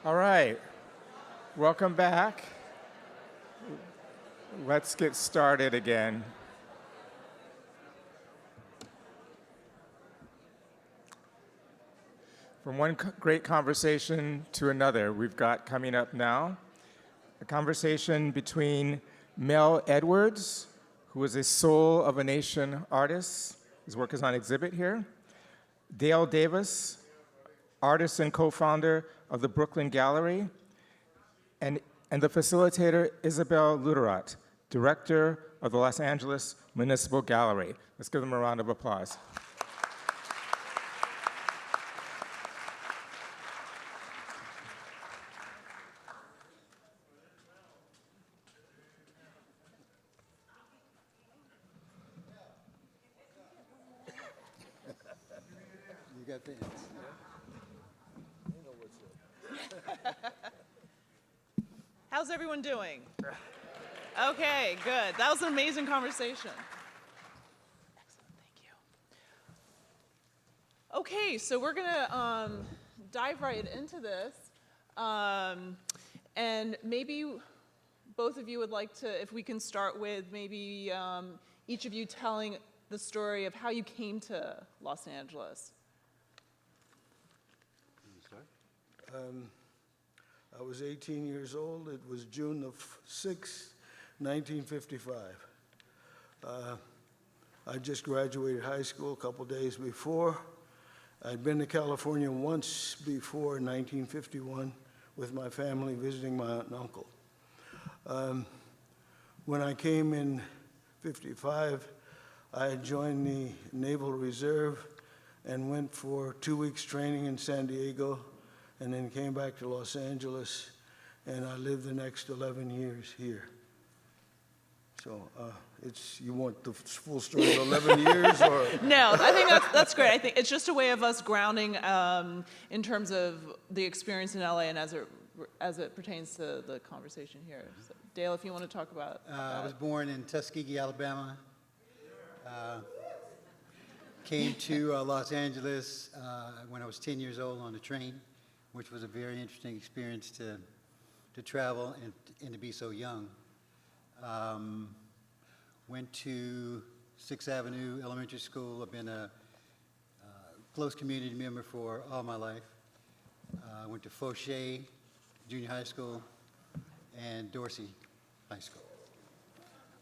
All right, welcome back. Let's get started again. From one great conversation to another, we've got coming up now a conversation between Mel Edwards, who is a Soul of a Nation artist. His work is on exhibit here. Dale Davis, artist and co-founder of the Brockman Gallery, and the facilitator, Isabelle Lutterodt, director of the Los Angeles Municipal Gallery. Let's give them a round of applause. You got the answer. How's everyone doing? Okay, good. That was an amazing conversation. Excellent, thank you. Okay, so we're gonna dive right into this. And maybe both of you would like to, if we can start with maybe each of you telling the story of how you came to Los Angeles. I was 18 years old. It was June the 6th, 1955. I just graduated high school a couple days before. I'd been to California once before in 1951 with my family visiting my aunt and uncle. When I came in 55, I had joined the Naval Reserve and went for 2 weeks training in San Diego, and then came back to Los Angeles, and I lived the next 11 years here. So you want the full story of 11 years, or? No, I think that's great. I think it's just a way of us grounding in terms of the experience in LA and as it pertains to the conversation here. So, Dale, if you want to talk about I was born in Tuskegee, Alabama. Came to Los Angeles when I was 10 years old on a train, which was a very interesting experience to travel and to be so young. Went to 6th Avenue Elementary School. I've been a close community member for all my life. Went to Fauché Junior High School and Dorsey High School.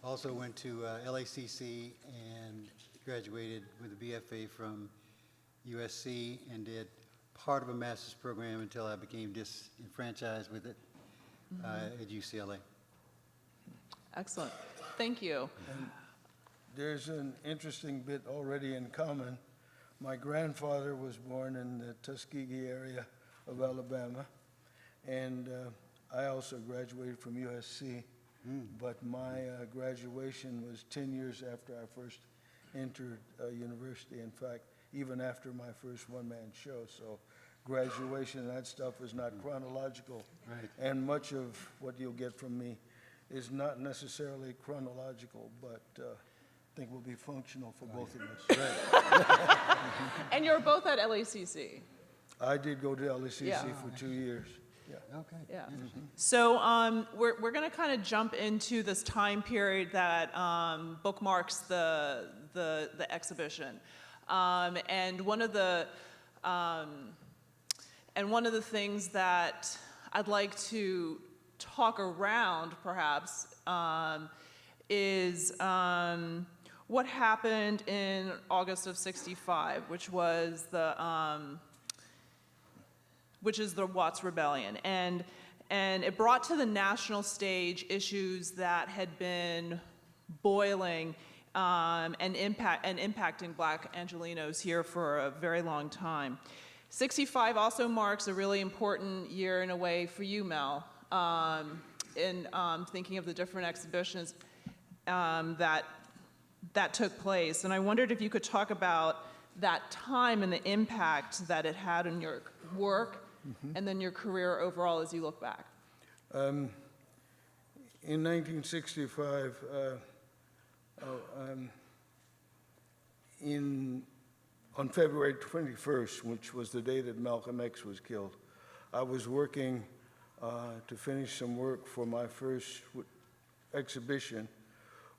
Also went to LACC and graduated with a BFA from USC and did part of a master's program until I became disenfranchised with it at UCLA. Excellent. Thank you. And there's an interesting bit already in common. My grandfather was born in the Tuskegee area of Alabama, and I also graduated from USC, but my graduation was 10 years after I first entered university. In fact, even after my first one-man show, so graduation and that stuff is not chronological. Right. And much of what you'll get from me is not necessarily chronological, but I think will be functional for both of us. Right. And you're both at LACC. I did go to LACC Yeah. for 2 years. Yeah. Okay. Yeah. So we're going to kind of jump into this time period that bookmarks the exhibition, and one of the things that I'd like to talk around, perhaps, is what happened in August of '65, which was which is the Watts Rebellion, and it brought to the national stage issues that had been boiling and impacting Black Angelenos here for a very long time. '65 also marks a really important year in a way for you, Mel, in thinking of the different exhibitions that took place. And I wondered if you could talk about that time and the impact that it had on your work and then your career overall as you look back. In 1965, on February 21st, which was the day that Malcolm X was killed, I was working to finish some work for my first exhibition,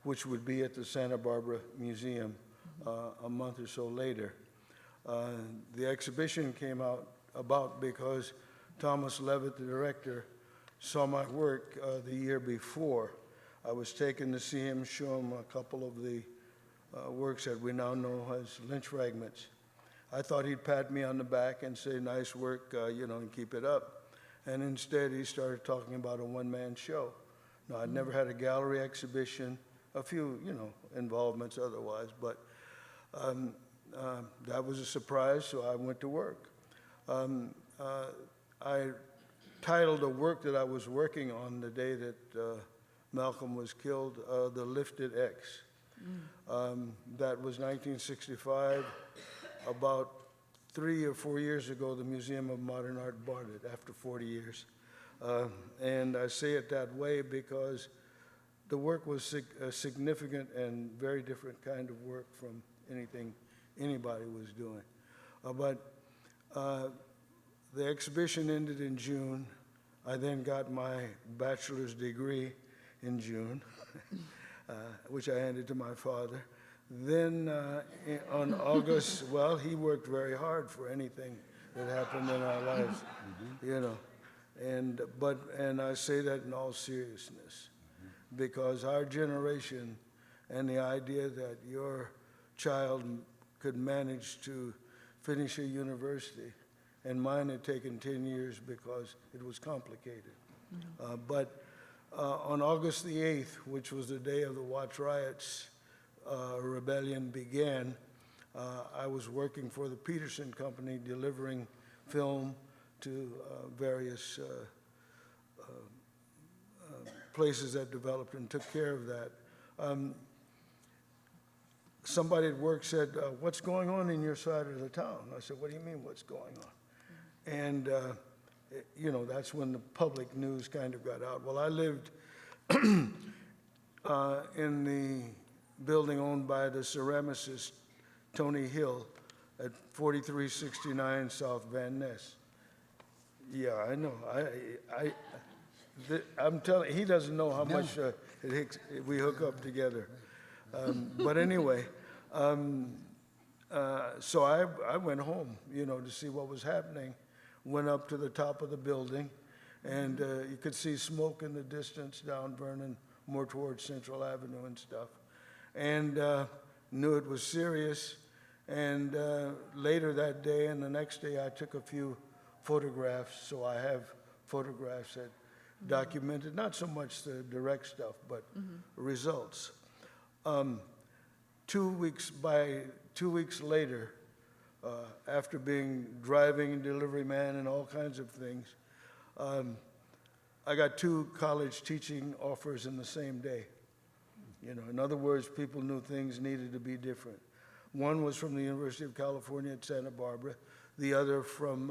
which would be at the Santa Barbara Museum a month or so later. The exhibition came about because Thomas Levitt, the director, saw my work the year before. I was taken to see him, show him a couple of the works that we now know as lynch fragments. I thought he'd pat me on the back and say, nice work, and keep it up. And instead, he started talking about a one-man show. Now, I'd never had a gallery exhibition, a few, involvements otherwise, but that was a surprise, so I went to work. I titled a work that I was working on the day that Malcolm was killed, The Lifted X. That was 1965. About 3 or 4 years ago, the Museum of Modern Art bought it after 40 years. And I say it that way because the work was a significant and very different kind of work from anything anybody was doing. But the exhibition ended in June. I then got my bachelor's degree in June, which I handed to my father. Then on August, well, he worked very hard for anything that happened in our lives, And I say that in all seriousness, because our generation and the idea that your child could manage to finish a university, and mine had taken 10 years because it was complicated. But on August the 8th, which was the day of the Watts riots, rebellion began. I was working for the Peterson Company, delivering film to various places that developed and took care of that. Somebody at work said, what's going on in your side of the town? I said, what do you mean, what's going on? And, that's when the public news kind of got out. Well, I lived in the building owned by the ceramicist Tony Hill at 4369 South Van Ness. Yeah, I know. I'm telling you, he doesn't know how much we hook up together. But anyway, so I went home, to see what was happening. Went up to the top of the building, and you could see smoke in the distance down Vernon, more towards Central Avenue and stuff. And knew it was serious. And later that day and the next day, I took a few photographs. So I have photographs that documented not so much the direct stuff, but results. 2 weeks later, after being driving and delivery man and all kinds of things, I got 2 college teaching offers in the same day. In other words, people knew things needed to be different. One was from the University of California at Santa Barbara, the other from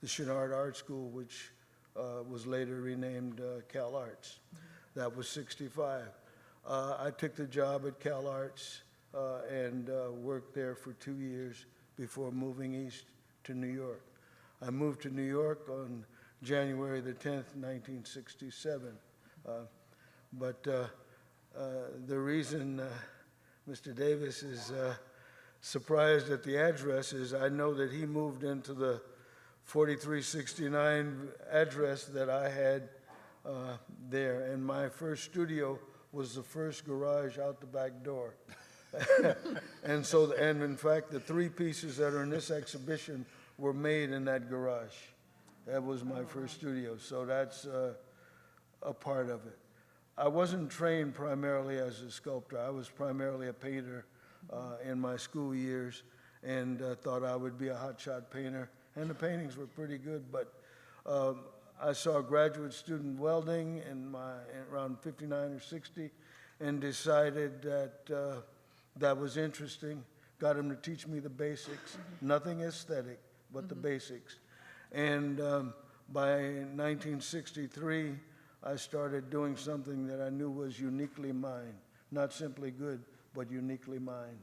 the Chouinard Art School, which was later renamed Cal Arts. That was 65. I took the job at Cal Arts and worked there for 2 years before moving east to New York. I moved to New York on January the 10th, 1967. But the reason Mr. Davis is surprised at the address is I know that he moved into the 4369 address that I had there, and my first studio was the first garage out the back door. And in fact, the 3 pieces that are in this exhibition were made in that garage. That was my first studio, so that's a part of it. I wasn't trained primarily as a sculptor. I was primarily a painter in my school years, and thought I would be a hotshot painter. And the paintings were pretty good, but I saw a graduate student welding around 59 or 60, and decided that that was interesting. Got him to teach me the basics, nothing aesthetic, but the basics. And by 1963, I started doing something that I knew was uniquely mine, not simply good, but uniquely mine.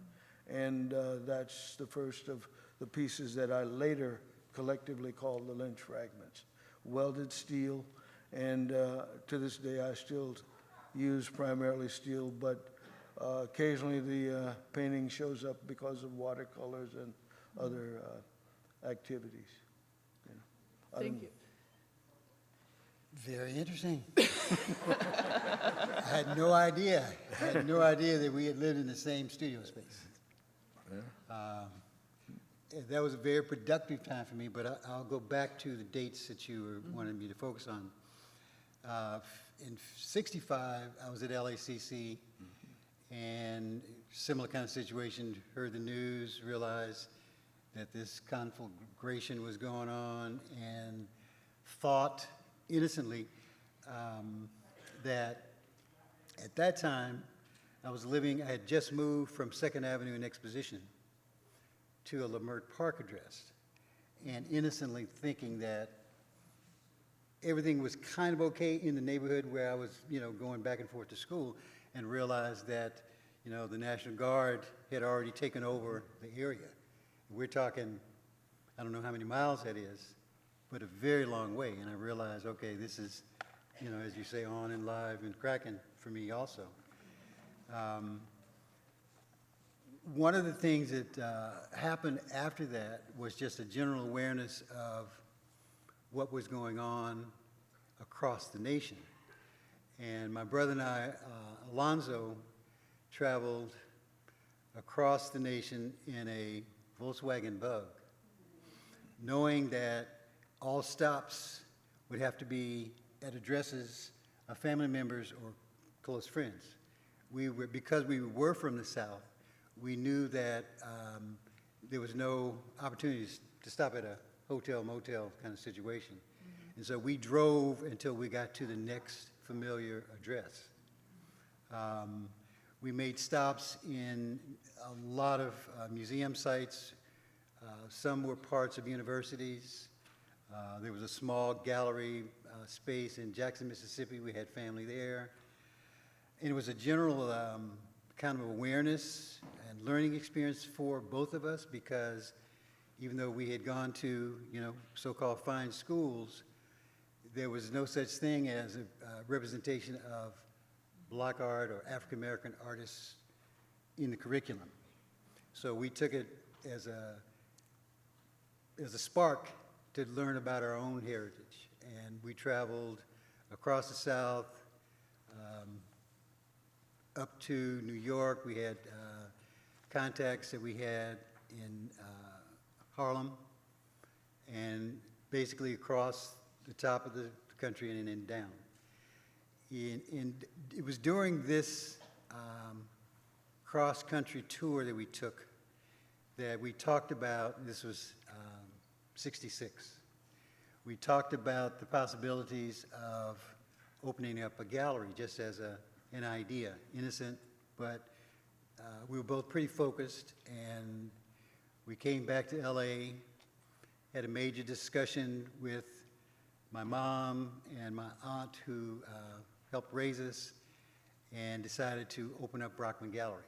And that's the first of the pieces that I later collectively called the lynch fragments. Welded steel And to this day, I still use primarily steel, but occasionally the painting shows up because of watercolors and other activities. You know. Thank you. Very interesting. I had no idea. I had no idea that we had lived in the same studio space. That was a very productive time for me, but I'll go back to the dates that you were wanted me to focus on. In '65, I was at LACC, and similar kind of situation, heard the news, realized that this conflagration was going on, and thought innocently that at that time, I had just moved from 2nd Avenue in Exposition to a Leimert Park address, and innocently thinking that everything was kind of okay in the neighborhood where I was, going back and forth to school, and realized that, the National Guard had already taken over the area. We're talking, I don't know how many miles that is, but a very long way. And I realized, okay, this is, as you say, on and live and cracking for me also. One of the things that happened after that was just a general awareness of what was going on across the nation. And my brother and I, Alonzo, traveled across the nation in a Volkswagen Bug, knowing that all stops would have to be at addresses of family members or close friends. Because we were from the South, we knew that there was no opportunities to stop at a hotel, motel kind of situation. Mm-hmm. And so we drove until we got to the next familiar address. We made stops in a lot of museum sites. Some were parts of universities. There was a small gallery space in Jackson, Mississippi. We had family there. And it was a general kind of awareness and learning experience for both of us, because even though we had gone to, so-called fine schools, there was no such thing as a representation of Black art or African American artists in the curriculum. So we took it as a spark to learn about our own heritage. And we traveled across the South, up to New York. We had contacts that we had in Harlem, and basically across the top of the country and then down. And it was during this cross-country tour that we took that we talked about, this was '66, we talked about the possibilities of opening up a gallery just as an idea, innocent, but we were both pretty focused, and we came back to LA, had a major discussion with my mom and my aunt who helped raise us, and decided to open up Brockman Gallery.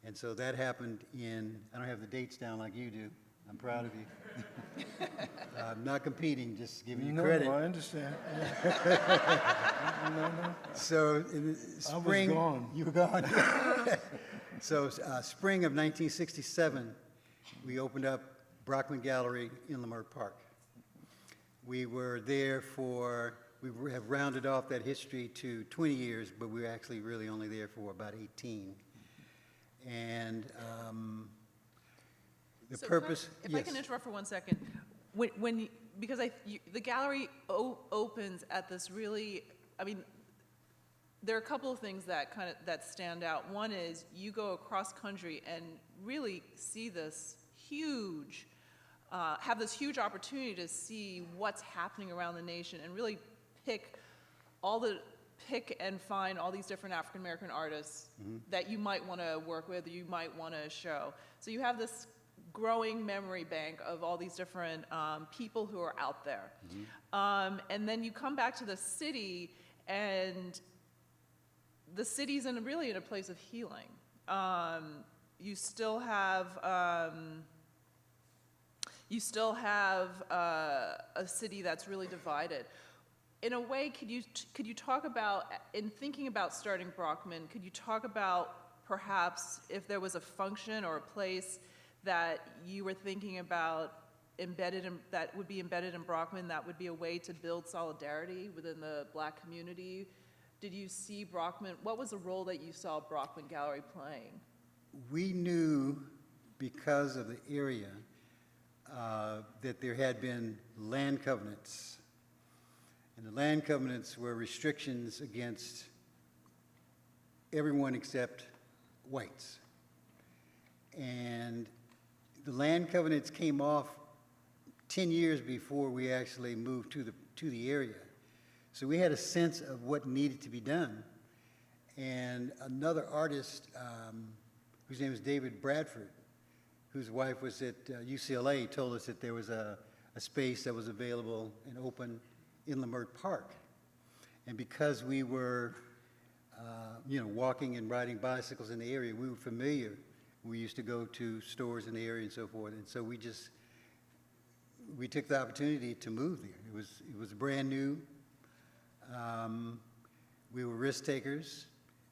And so that happened I don't have the dates down like you do. I'm proud of you. I'm not competing, just giving you credit. No, I understand. No. So in the spring, I was gone. You were gone. So spring of 1967, we opened up Brockman Gallery in Leimert Park. We were there we have rounded off that history to 20 years, but we were actually really only there for about 18. And the purpose. If I can interrupt for 1 second, because the gallery opens at this really, there are a couple of things that stand out. One is you go across country and really see this huge, have this huge opportunity to see what's happening around the nation and really pick and find all these different African American artists that you might want to work with, or you might want to show. So you have this growing memory bank of all these different people who are out there. And then you come back to the city, and the city's really in a place of healing. You still have a city that's really divided. in a way, could you talk about, in thinking about starting Brockman, could you talk about perhaps if there was a function or a place that you were thinking about that would be embedded in Brockman, that would be a way to build solidarity within the Black community? Did you see Brockman, what was the role that you saw Brockman Gallery playing? We knew, because of the area, that there had been land covenants. And the land covenants were restrictions against everyone except whites. And the land covenants came off 10 years before we actually moved to the area. So we had a sense of what needed to be done. And another artist, whose name is David Bradford, whose wife was at UCLA, told us that there was a space that was available and open in Lamert Park. And because we were, walking and riding bicycles in the area, we were familiar. We used to go to stores in the area and so forth. And so we took the opportunity to move there. It was brand new. We were risk takers,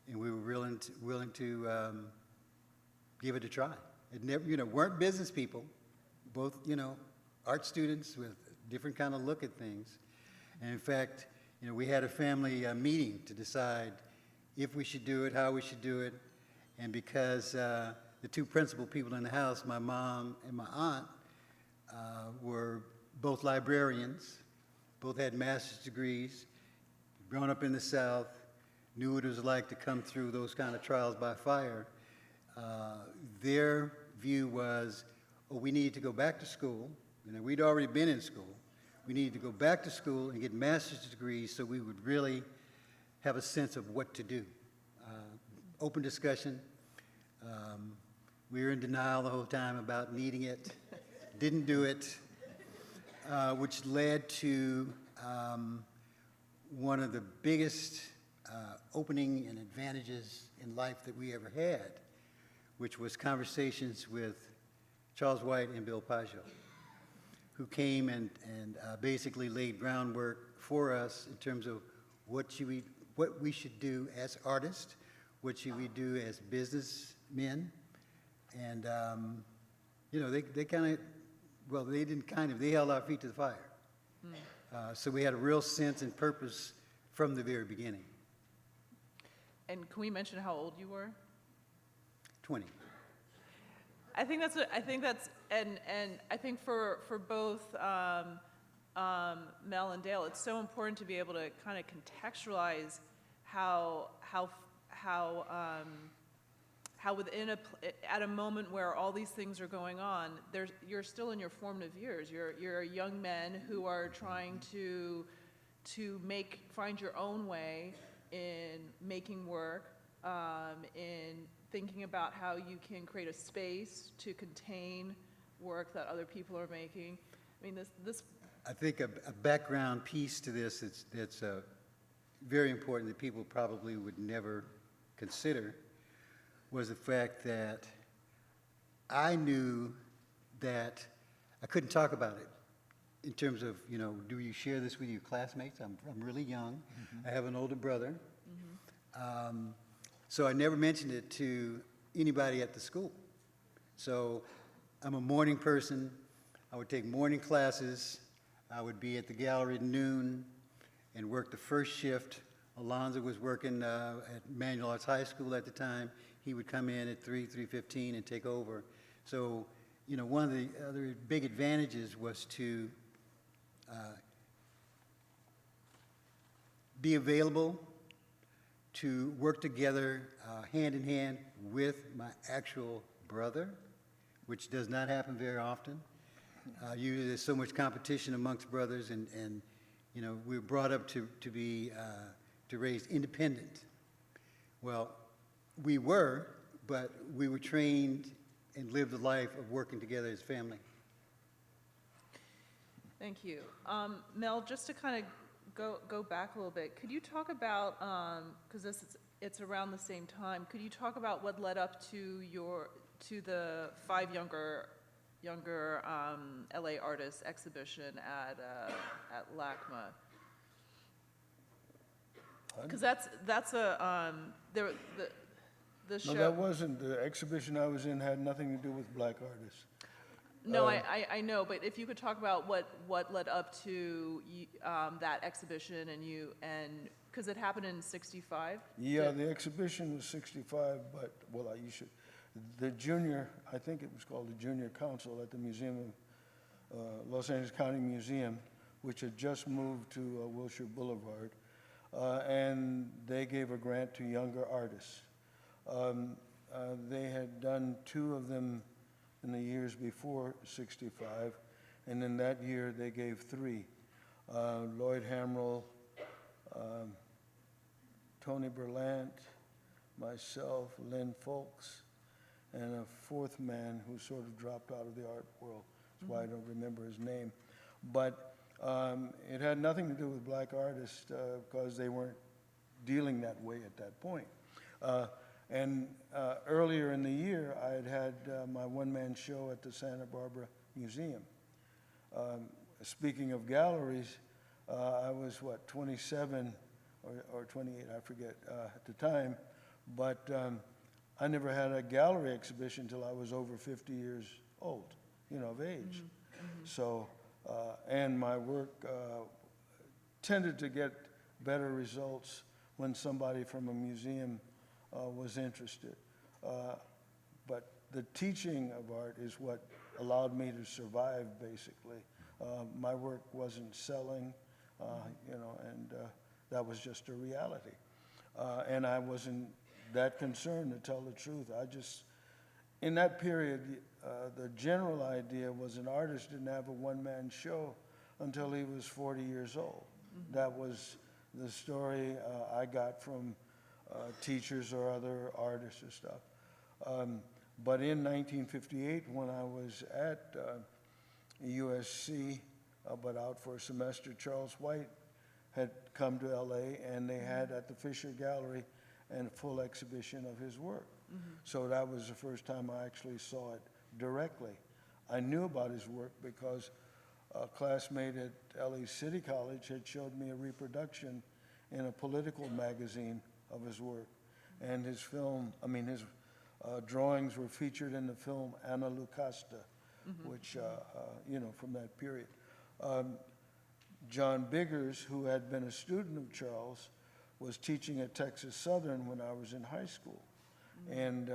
and we were willing to give it a try. It never, weren't business people, both, art students with a different kind of look at things. And in fact, we had a family meeting to decide if we should do it, how we should do it. And because the two principal people in the house, my mom and my aunt, were both librarians, both had master's degrees, grown up in the South, knew what it was like to come through those kind of trials by fire. Their view was, we needed to go back to school. We'd already been in school. We needed to go back to school and get master's degrees so we would really have a sense of what to do. Open discussion. We were in denial the whole time about needing it. Didn't do it, which led to one of the biggest opening and advantages in life that we ever had, which was conversations with Charles White and Bill Pajo, who came and basically laid groundwork for us in terms of what we should do as artists, what should we do as businessmen, and they held our feet to the fire. So we had a real sense and purpose from the very beginning. And can we mention how old you were? 20. I think for both Mel and Dale, it's so important to be able to kind of contextualize how at a moment where all these things are going on, you're still in your formative years. You're young men who are trying to find your own way in making work, in thinking about how you can create a space to contain work that other people are making. I mean, this. I think a background piece to this that's very important that people probably would never consider was the fact that I knew that I couldn't talk about it in terms of, do you share this with your classmates? I'm really young. Mm-hmm. I have an older brother. Mm-hmm. So I never mentioned it to anybody at the school. So I'm a morning person. I would take morning classes. I would be at the gallery at noon and work the first shift. Alonzo was working at Manual Arts High School at the time. He would come in at 3:15 and take over. So, one of the other big advantages was to be available, to work together hand in hand with my actual brother, which does not happen very often. Usually there's so much competition amongst brothers, and we were brought up to be raised independent. Well, we were, but we were trained and lived a life of working together as family. Thank you. Mel, just to kind of go back a little bit, could you talk about, because it's around the same time, could you talk about what led up to the 5 younger LA artists exhibition at LACMA? Because that's a, the show. No, that wasn't, the exhibition I was in had nothing to do with black artists. No, I know, but if you could talk about what led up to that exhibition and because it happened in '65. Yeah, the exhibition was 65, but, well, you should, the junior, I think it was called the Junior Council at the Museum of, Los Angeles County Museum, which had just moved to Wilshire Boulevard, and they gave a grant to younger artists. They had done 2 of them in the years before '65, and in that year they gave 3. Lloyd Hamrell, Tony Berlant, myself, Lynn Folks, and a 4th man who sort of dropped out of the art world. That's why I don't remember his name. But it had nothing to do with black artists because they weren't dealing that way at that point. And earlier in the year, I had my one-man show at the Santa Barbara Museum. Speaking of galleries, I was, 27 or 28, I forget, at the time, but I never had a gallery exhibition until I was over 50 years old, of age. So, and my work tended to get better results when somebody from a museum was interested. But the teaching of art is what allowed me to survive, basically. My work wasn't selling, and that was just a reality. And I wasn't that concerned, to tell the truth. In that period, the general idea was an artist didn't have a one-man show until he was 40 years old. That was the story I got from teachers or other artists or stuff. But in 1958, when I was at USC, but out for a semester, Charles White had come to LA, and they had at the Fisher Gallery a full exhibition of his work. So that was the first time I actually saw it directly. I knew about his work because a classmate at LA City College had showed me a reproduction in a political magazine of his work. And his drawings were featured in the film Ana Lucasta, which, from that period. John Biggers, who had been a student of Charles, was teaching at Texas Southern when I was in high school. And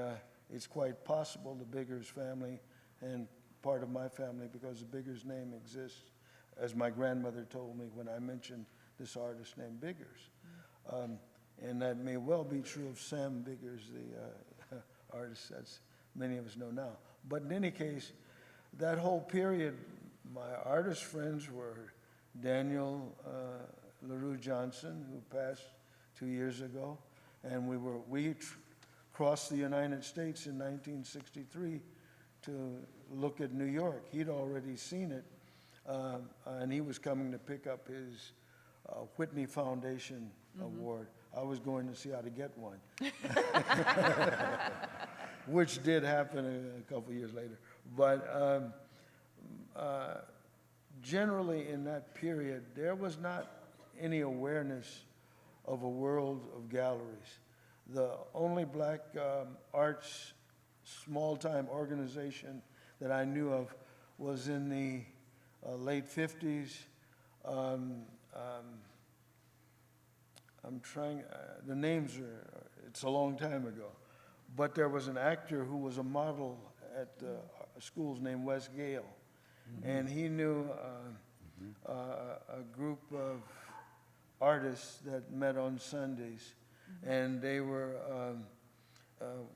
it's quite possible the Biggers family and part of my family, because the Biggers name exists, as my grandmother told me when I mentioned this artist named Biggers. And that may well be true of Sam Biggers, the artist that many of us know now. But in any case, that whole period, my artist friends were Daniel LaRue Johnson, who passed 2 years ago, and we crossed the United States in 1963 to look at New York. He'd already seen it, and he was coming to pick up his Whitney Foundation award. I was going to see how to get one, which did happen a couple years later. But generally in that period, there was not any awareness of a world of galleries. The only black arts small-time organization that I knew of was in the late 50s. I'm trying, the names are, it's a long time ago. But there was an actor who was a model at a school named Wes Gale. And he knew a group of artists that met on Sundays. And they were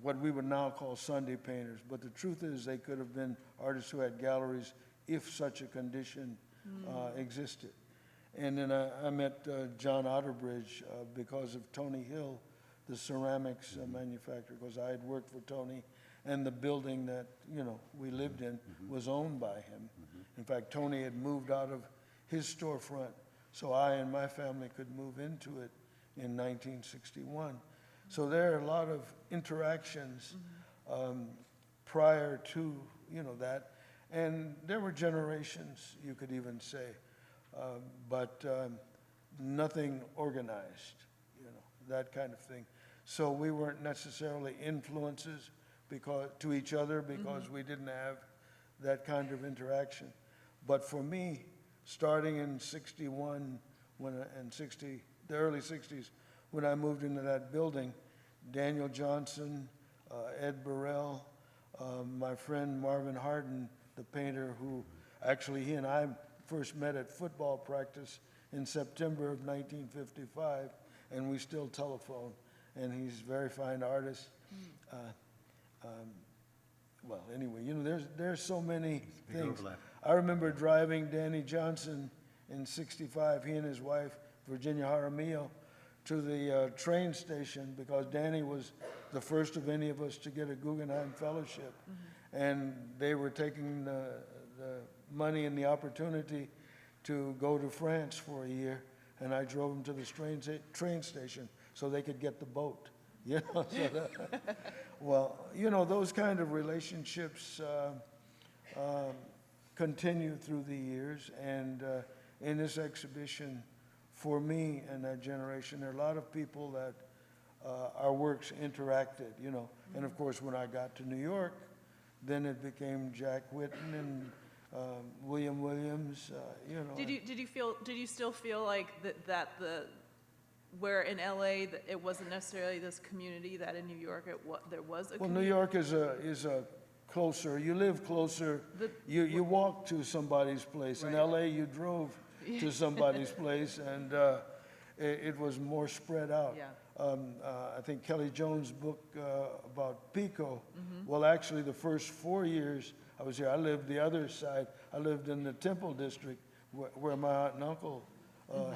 what we would now call Sunday painters. But the truth is they could have been artists who had galleries if such a condition existed. And then I met John Otterbridge because of Tony Hill, the ceramics manufacturer, because I had worked for Tony, and the building that we lived in was owned by him. In fact, Tony had moved out of his storefront, so I and my family could move into it in 1961. So there are a lot of interactions prior to that, and there were generations, you could even say, but nothing organized. that kind of thing. So we weren't necessarily influences to each other because we didn't have that kind of interaction. But for me, starting in 61, the early 60s, when I moved into that building, Daniel Johnson, Ed Burrell, my friend Marvin Hardin, the painter who actually he and I first met at football practice in September of 1955, and we still telephone, and he's a very fine artist. Well, anyway, there's so many things. overlap. I remember driving Danny Johnson in 65, he and his wife, Virginia Jaramillo, to the train station because Danny was the first of any of us to get a Guggenheim Fellowship. And they were taking the money and the opportunity to go to France for a year, and I drove them to the train station so they could get the boat. Well, those kind of relationships continue through the years, and in this exhibition, for me and that generation, there are a lot of people that our works interacted, And of course, when I got to New York, then it became Jack Whitten and William Williams, Did you still feel like that where in LA that it wasn't necessarily this community, that in New York there was a Well, community? New York is a closer, you live closer, you walk to somebody's place. In Right. LA, you drove to somebody's place, and it was more spread out. Yeah. I think Kellie Jones' book about Pico, well, actually, the first 4 years I was here, I lived the other side. I lived in the Temple District where my aunt and uncle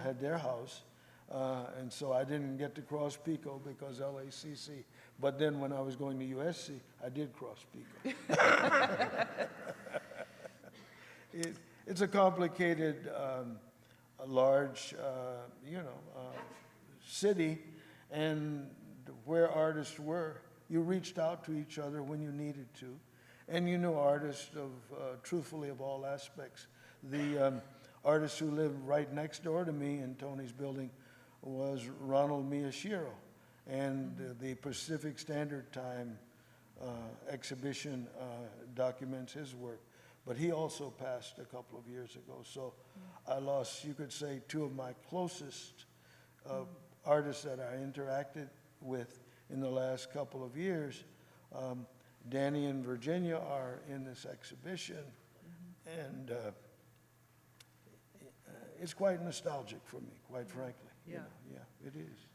had their house. And so I didn't get to cross Pico because LACC. But then when I was going to USC, I did cross Pico. It's a complicated, large, city, and where artists were, you reached out to each other when you needed to, and you knew artists truthfully of all aspects. The artist who lived right next door to me in Tony's building was Ronald Miyashiro, and the Pacific Standard Time exhibition documents his work. But he also passed a couple of years ago, so I lost, you could say, two of my closest artists that I interacted with in the last couple of years. Danny and Virginia are in this exhibition, and it's quite nostalgic for me, quite frankly. Yeah. Yeah, it is,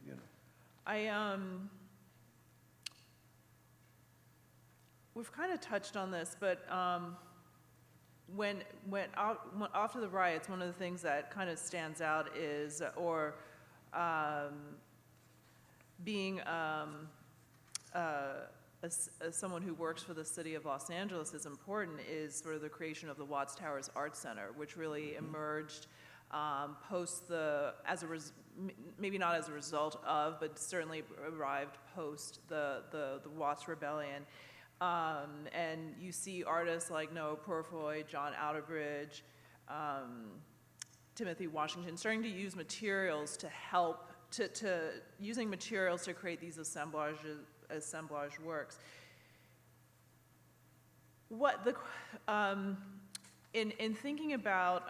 We've kind of touched on this, but when after the riots, one of the things that kind of stands out is, being someone who works for the city of Los Angeles is important, is sort of the creation of the Watts Towers Art Center, which really emerged post maybe not as a result of, but certainly arrived post the Watts Rebellion. And you see artists like Noah Purfoy, John Outerbridge, Timothy Washington starting to use materials to help, using materials to create these assemblage works. In thinking about,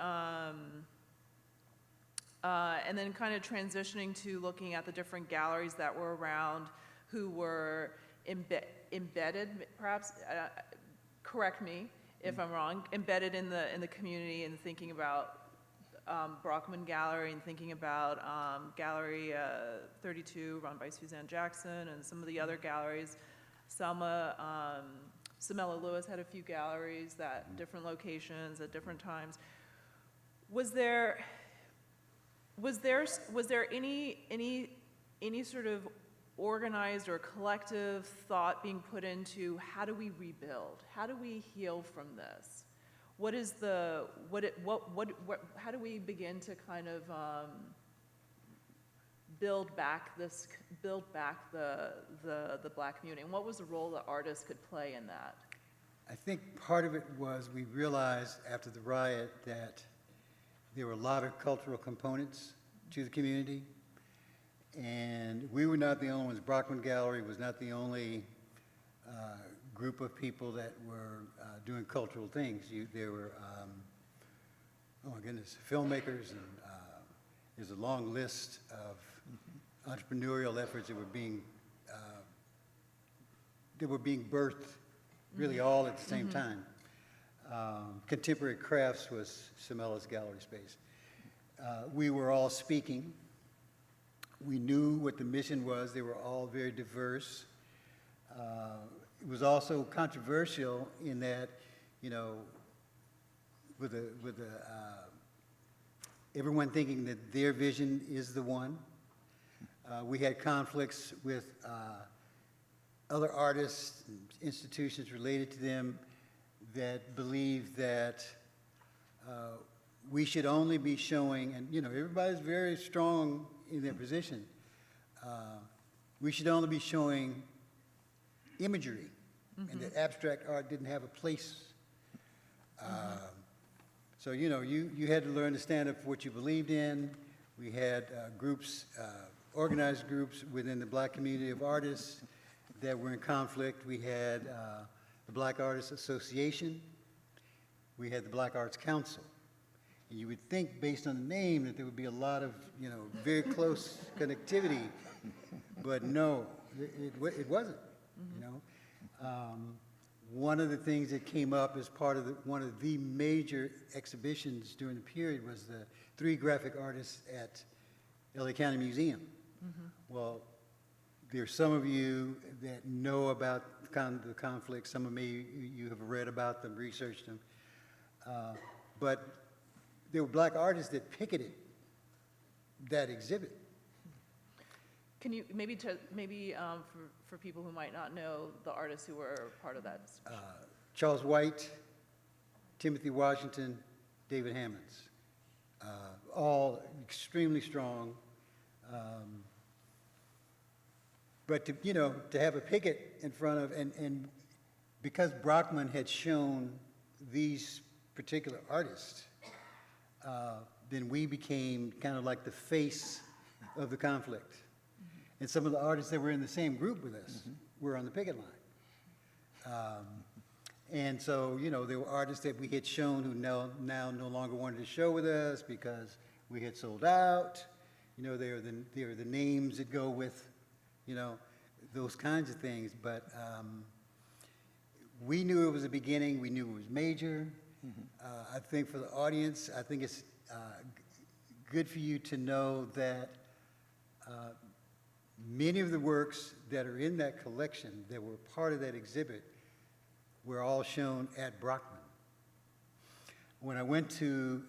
and then kind of transitioning to looking at the different galleries that were around who were embedded, perhaps, correct me if I'm wrong, embedded in the community, and thinking about Brockman Gallery, and thinking about Gallery 32 run by Suzanne Jackson, and some of the other galleries. Samela Lewis had a few galleries at different locations at different times. Was there any sort of organized or collective thought being put into how do we rebuild? How do we heal from this? How do we begin to kind of build back the Black community? And what was the role that artists could play in that? I think part of it was we realized after the riot that there were a lot of cultural components to the community, And we were not the only ones. Brockman Gallery was not the only group of people that were doing cultural things. There were, oh my goodness, filmmakers, and there's a long list of entrepreneurial efforts that were being birthed really all at the same time. Contemporary Crafts was Samella's gallery space. We were all speaking. We knew what the mission was. They were all very diverse. It was also controversial in that, you know, with everyone thinking that their vision is the one. We had conflicts with other artists and institutions related to them that believed that we should only be showing, and you know, everybody's very strong in their position. We should only be showing imagery, and that abstract art didn't have a place. So, you know, you had to learn to stand up for what you believed in. We had groups, organized groups within the Black community of artists that were in conflict. We had the Black Artists Association. We had the Black Arts Council. And you would think, based on the name, that there would be a lot of, you know, very close connectivity, but no, it wasn't, you know. One of the things that came up as part of one of the major exhibitions during the period was the 3 graphic artists at LA County Museum. Well, there's some of you that know about the conflict. Some of you have read about them, researched them. But there were Black artists that picketed that exhibit. Can you for people who might not know the artists who were part of that? Charles White, Timothy Washington, David Hammonds, all extremely strong. But to have a picket in front of, and because Brockman had shown these particular artists, then we became kind of like the face of the conflict. And some of the artists that were in the same group with us were on the picket line. And so, there were artists that we had shown who now no longer wanted to show with us because we had sold out. They are the names that go with, those kinds of things. But we knew it was a beginning. We knew it was major. I think for the audience, I think it's good for you to know that many of the works that are in that collection that were part of that exhibit were all shown at Brockman. When I went to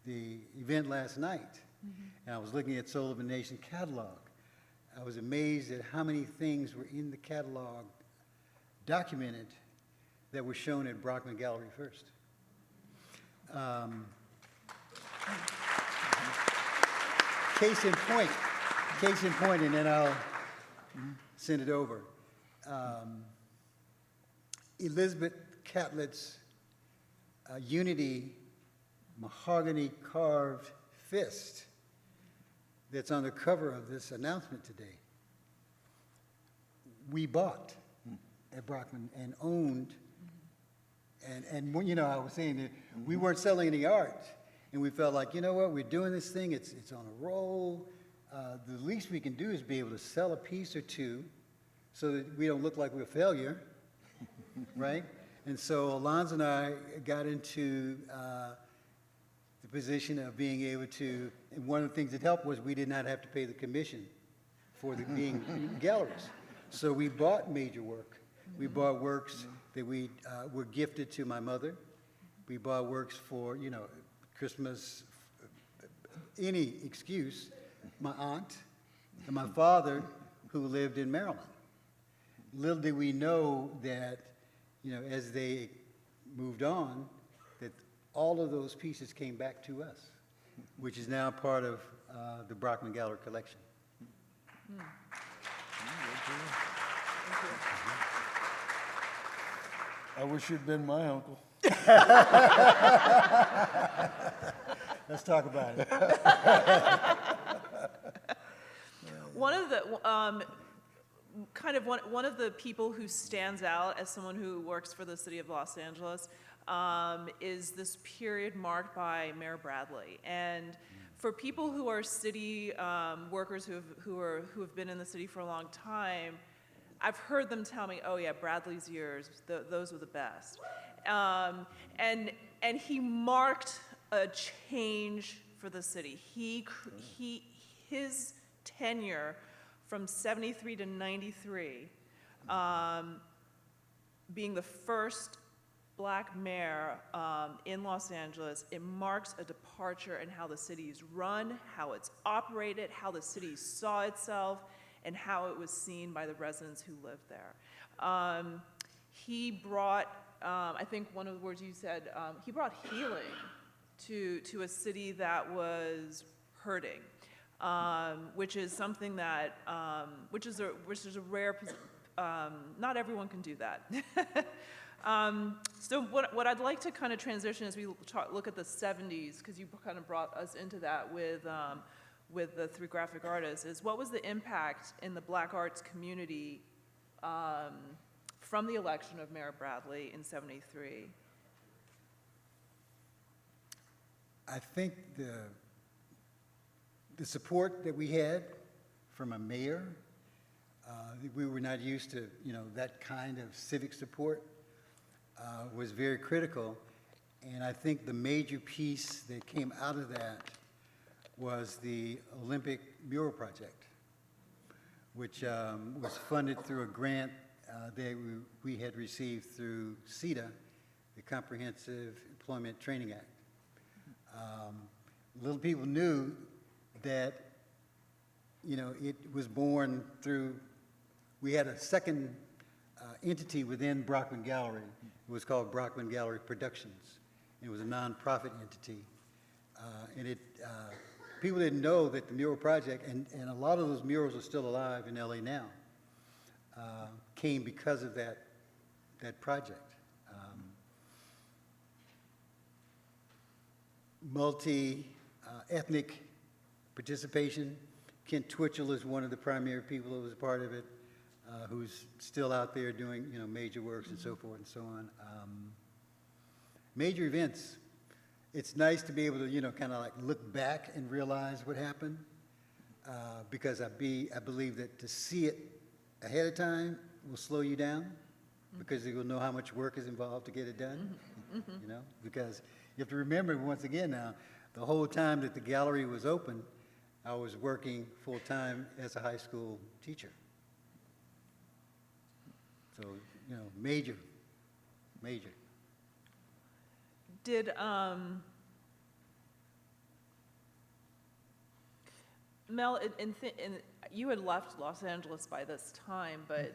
the event last night, and I was looking at Soul of a Nation catalog, I was amazed at how many things were in the catalog documented that were shown at Brockman Gallery first. Case in point, and then I'll send it over. Elizabeth Catlett's Unity mahogany carved fist that's on the cover of this announcement today, we bought at Brockman and owned. And when, I was saying that we weren't selling any art, and we felt like, we're doing this thing, it's on a roll. The least we can do is be able to sell a piece or two so that we don't look like we're a failure, right? And so Alonzo and I got into the position of being able to, and one of the things that helped was we did not have to pay the commission for being galleries. So we bought major work. We bought works that we were gifted to my mother. We bought works for, Christmas, any excuse. My aunt and my father, who lived in Maryland. Little did we know that, as they moved on, that all of those pieces came back to us, which is now part of the Brockman Gallery collection. I wish you'd been my uncle. Let's talk about it. one of the one of the people who stands out as someone who works for the city of Los Angeles is this period marked by Mayor Bradley. And for people who are city workers who have been in the city for a long time, I've heard them tell me, "Oh yeah, Bradley's years, those were the best," and he marked a change for the city. His tenure from 73 to 93, being the first Black mayor in Los Angeles, it marks a departure in how the city is run, how it's operated, how the city saw itself, and how it was seen by the residents who lived there. He brought, I think one of the words you said, he brought healing to a city that was hurting, which is something that, which is a rare, not everyone can do that. So what I'd like to kind of transition as we look at the 70s, because you kind of brought us into that with the three graphic artists, is what was the impact in the Black arts community from the election of Mayor Bradley in 73? I think the support that we had from a mayor, we were not used to, that kind of civic support, was very critical. And I think the major piece that came out of that was the Olympic Mural Project, which was funded through a grant that we had received through CETA, the Comprehensive Employment Training Act. Little people knew that, it was born through, we had a second entity within Brockman Gallery. It was called Brockman Gallery Productions. It was a nonprofit entity. And people didn't know that the mural project, and a lot of those murals are still alive in LA now, came because of that project. Multi-ethnic participation. Kent Twitchell is one of the primary people who was a part of it, who's still out there doing, major works and so forth and so on. Major events. It's nice to be able to, kind of like look back and realize what happened, because I believe that to see it ahead of time will slow you down, because you will know how much work is involved to get it done, because you have to remember, once again now, the whole time that the gallery was open, I was working full-time as a high school teacher. So, major. Did, Mel, you had left Los Angeles by this time, but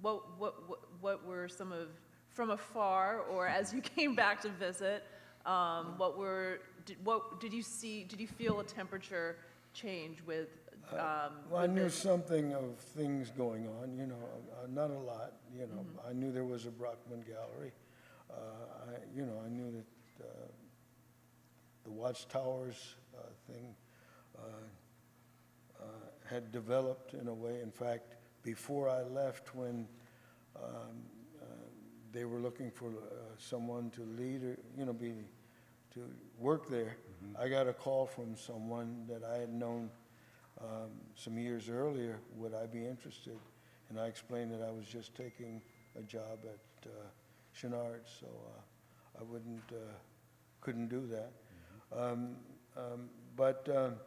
what were some of, from afar, or as you came back to visit, did you see, did you feel a temperature change with, well, I knew something of things going on, not a lot, I knew there was a Brockman Gallery. I knew that the Watchtowers thing had developed in a way. In fact, before I left, when they were looking for someone to lead or, to work there, I got a call from someone that I had known some years earlier. Would I be interested? And I explained that I was just taking a job at Chenard, so I couldn't do that. But the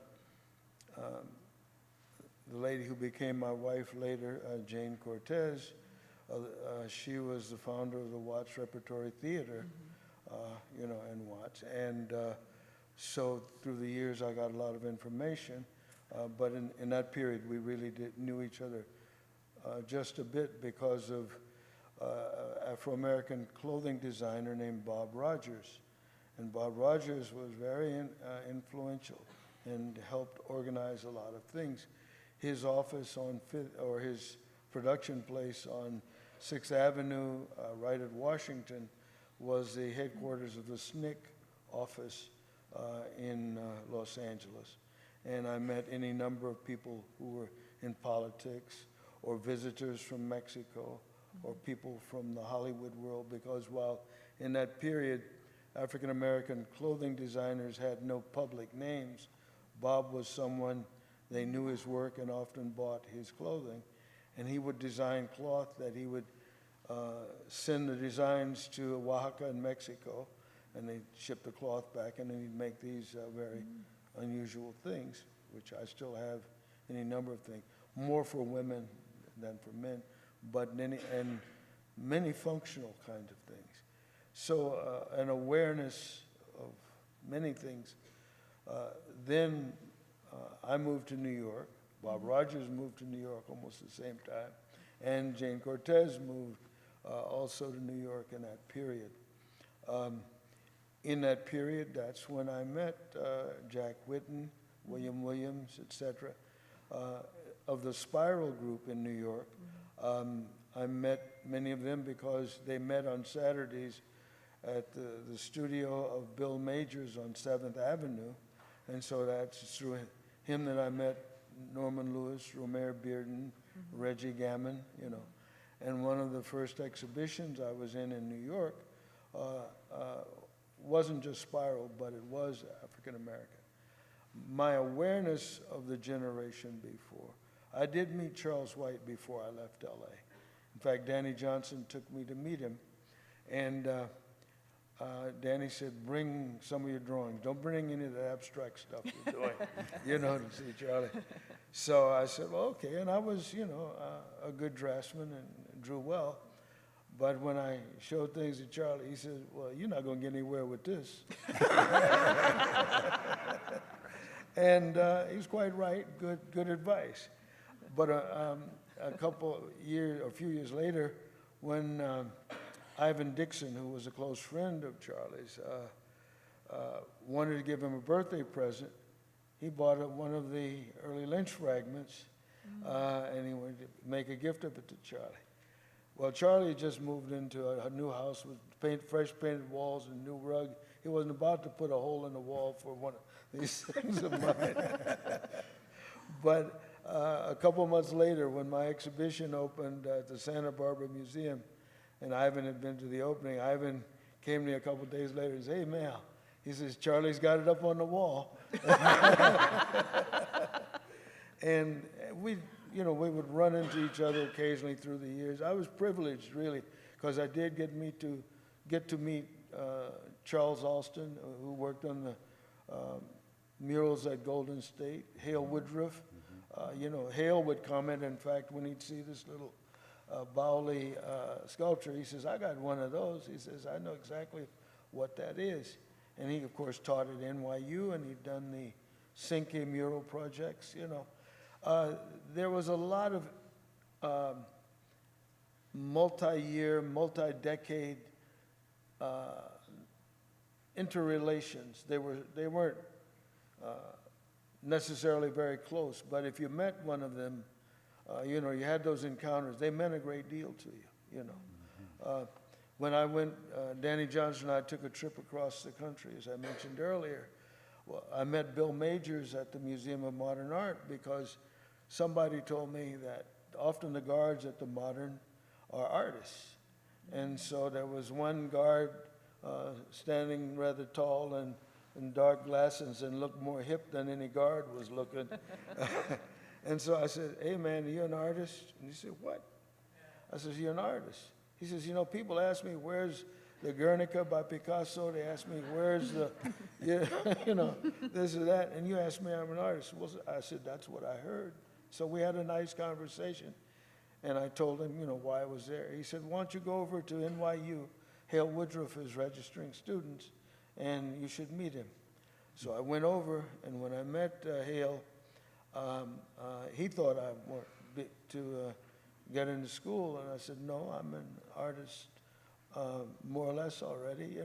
lady who became my wife later, Jane Cortez, she was the founder of the Watts Repertory Theater, in Watts. And so through the years, I got a lot of information. But in that period, we really knew each other just a bit because of Afro-American clothing designer named Bob Rogers. And Bob Rogers was very influential and helped organize a lot of things. His office on his production place on 6th Avenue, right at Washington, was the headquarters of the SNCC office in Los Angeles. and I met any number of people who were in politics, or visitors from Mexico, or people from the Hollywood world, because while in that period, African American clothing designers had no public names, Bob was someone, they knew his work and often bought his clothing, and he would design cloth that he would send the designs to Oaxaca in Mexico, and they'd ship the cloth back, and then he'd make these very unusual things, which I still have any number of things, more for women than for men, but many functional kind of things. So an awareness of many things. Then I moved to New York. Bob Rogers moved to New York almost the same time, and Jane Cortez moved also to New York in that period. In that period, that's when I met Jack Whitten, William Williams, etc. Of the Spiral Group in New York. I met many of them because they met on Saturdays at the studio of Bill Majors on 7th Avenue. And so that's through him that I met Norman Lewis, Romare Bearden, Reggie Gammon, you know. And one of the first exhibitions I was in New York wasn't just Spiral, but it was African American. My awareness of the generation before, I did meet Charles White before I left LA. In fact, Danny Johnson took me to meet him. And Danny said, bring some of your drawings. Don't bring any of the abstract stuff you're doing, you know, to see Charlie. So I said, well, okay. And I was, you know, a good draftsman and drew well. But when I showed things to Charlie, he said, well, you're not going to get anywhere with this. And he was quite right, good advice. But a few years later, when Ivan Dixon, who was a close friend of Charlie's, wanted to give him a birthday present, he bought one of the early Lynch fragments, and he wanted to make a gift of it to Charlie. Well, Charlie had just moved into a new house with fresh painted walls and new rug. He wasn't about to put a hole in the wall for one of these things of mine. But a couple of months later, when my exhibition opened at the Santa Barbara Museum, and Ivan had been to the opening, Ivan came to me a couple of days later and said, hey, Mel, he says, Charlie's got it up on the wall. And we would run into each other occasionally through the years. I was privileged, really, because I did get to meet Charles Alston, who worked on the murals at Golden State, Hale Woodruff. Hale would comment, in fact, when he'd see this little Bowley sculpture, he says, I got one of those. He says, I know exactly what that is. And he, of course, taught at NYU, and he'd done the Cinque mural projects, you know. There was a lot of multi-year, multi-decade interrelations. They weren't necessarily very close, but if you met one of them, you had those encounters. They meant a great deal to you, you know. When I went, Danny Johnson and I took a trip across the country, as I mentioned earlier. Well, I met Bill Majors at the Museum of Modern Art because somebody told me that often the guards at the Modern are artists. And so there was one guard standing rather tall and in dark glasses and looked more hip than any guard was looking. And so I said, hey man, are you an artist? And he said, what? I said, you're an artist. He says, people ask me, where's the Guernica by Picasso? They ask me, where's the, this or that. And you ask me, I'm an artist. Well, I said, that's what I heard. So we had a nice conversation. And I told him, why I was there. He said, why don't you go over to NYU? Hale Woodruff is registering students, and you should meet him. So I went over, and when I met Hale, he thought I wanted to get into school, and I said, no, I'm an artist more or less already,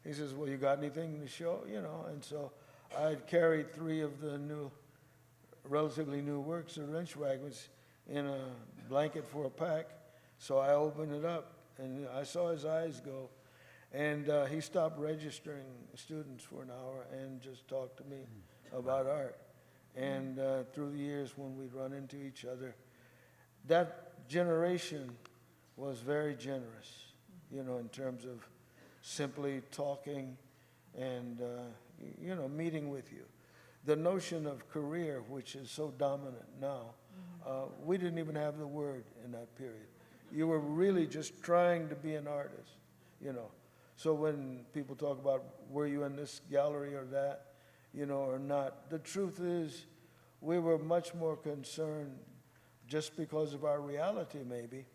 He says, well, you got anything to show, And so I carried 3 of the relatively new works of Lynch fragments in a blanket for a pack. So I opened it up, and I saw his eyes go. And he stopped registering students for an hour and just talked to me about art. And through the years when we'd run into each other, that generation was very generous, you know, in terms of simply talking and, you know, meeting with you. The notion of career, which is so dominant now, we didn't even have the word in that period. You were really just trying to be an artist, you know. So when people talk about, were you in this gallery or that, you know, or not, the truth is we were much more concerned, just because of our reality maybe,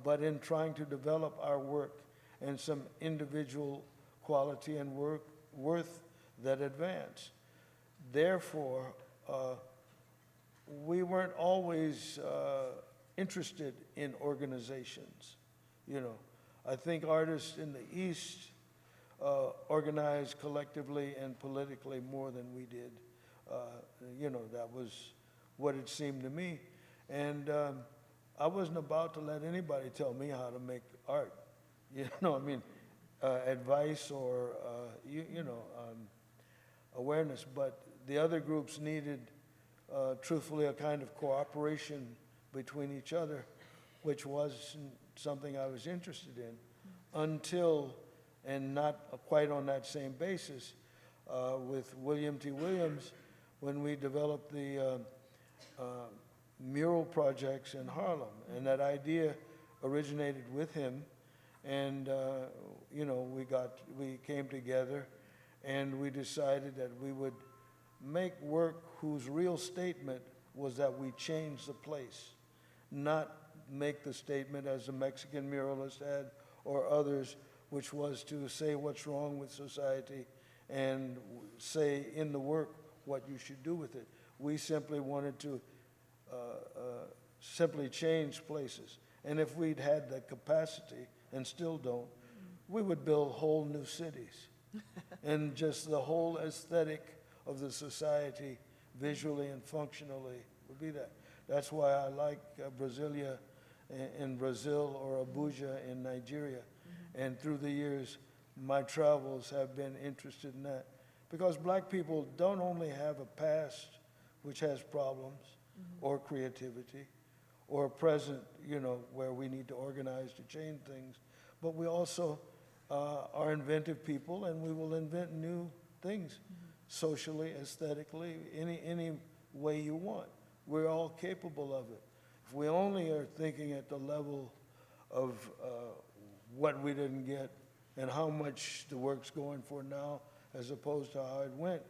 but in trying to develop our work and some individual quality and worth that advance. Therefore, we weren't always interested in organizations, you know. I think artists in the East organized collectively and politically more than we did. You know, that was what it seemed to me. And I wasn't about to let anybody tell me how to make art. You know, I mean, advice or, you know, awareness. But the other groups needed, truthfully, a kind of cooperation between each other, which wasn't something I was interested in until, and not quite on that same basis, with William T. Williams, when we developed the mural projects in Harlem. And that idea originated with him. And, you know, we came together and we decided that we would make work whose real statement was that we changed the place, not make the statement as the Mexican muralist had or others, which was to say what's wrong with society and say in the work what you should do with it. We simply wanted to simply change places. And if we'd had the capacity, and still don't, we would build whole new cities. And just the whole aesthetic of the society, visually and functionally, would be that. That's why I like Brasilia in Brazil or Abuja in Nigeria. And through the years, my travels have been interested in that. Because black people don't only have a past which has problems or creativity, or a present, you know, where we need to organize to change things, but we also are inventive people, and we will invent new things, socially, aesthetically, any way you want. We're all capable of it. If we only are thinking at the level of what we didn't get and how much the work's going for now as opposed to how it went,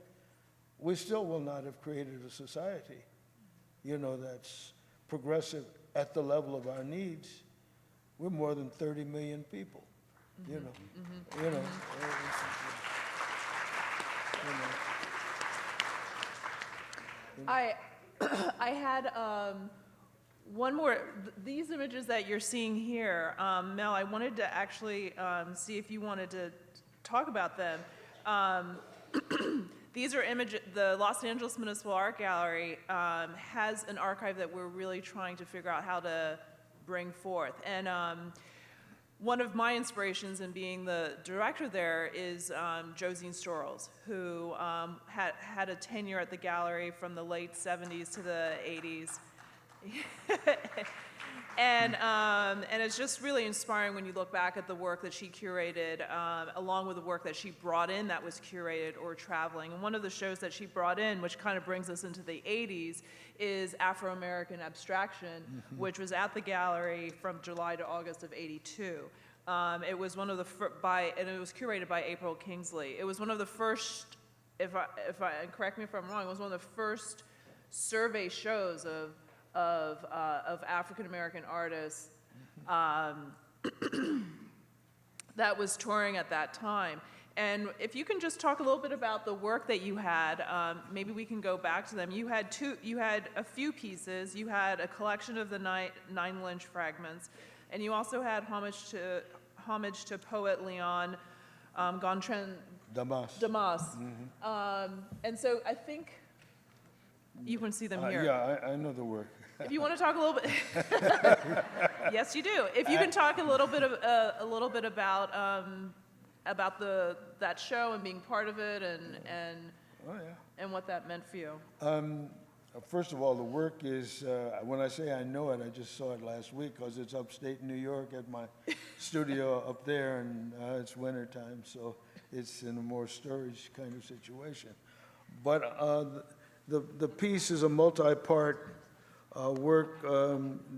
we still will not have created a society, you know, that's progressive at the level of our needs. We're more than 30 million people, you know. You know. I had one more. These images that you're seeing here, Mel, I wanted to actually see if you wanted to talk about them. These are images. The Los Angeles Municipal Art Gallery has an archive that we're really trying to figure out how to bring forth. And one of my inspirations in being the director there is Josine Storles, who had a tenure at the gallery from the late 70s to the 80s. And it's just really inspiring when you look back at the work that she curated, along with the work that she brought in that was curated or traveling. And one of the shows that she brought in, which kind of brings us into the 80s, is Afro-American Abstraction, which was at the gallery from July to August of '82. It was one of the and it was curated by April Kingsley. It was one of the first, if I correct me if I'm wrong, it was one of the first survey shows of African American artists that was touring at that time. And if you can just talk a little bit about the work that you had, maybe we can go back to them. You had a few pieces. You had a collection of the 9 Lynch fragments, and you also had homage to poet Leon Gontran Damas. And so I think you can see them here. Yeah, I know the work. If you want to talk a little bit, yes, you do. If you can talk a little bit about that show and being part of it, and Oh, yeah. and what that meant for you. First of all, the work is, when I say I know it, I just saw it last week because it's upstate New York at my studio up there, and it's wintertime, so it's in a more storage kind of situation. But the piece is a multi-part work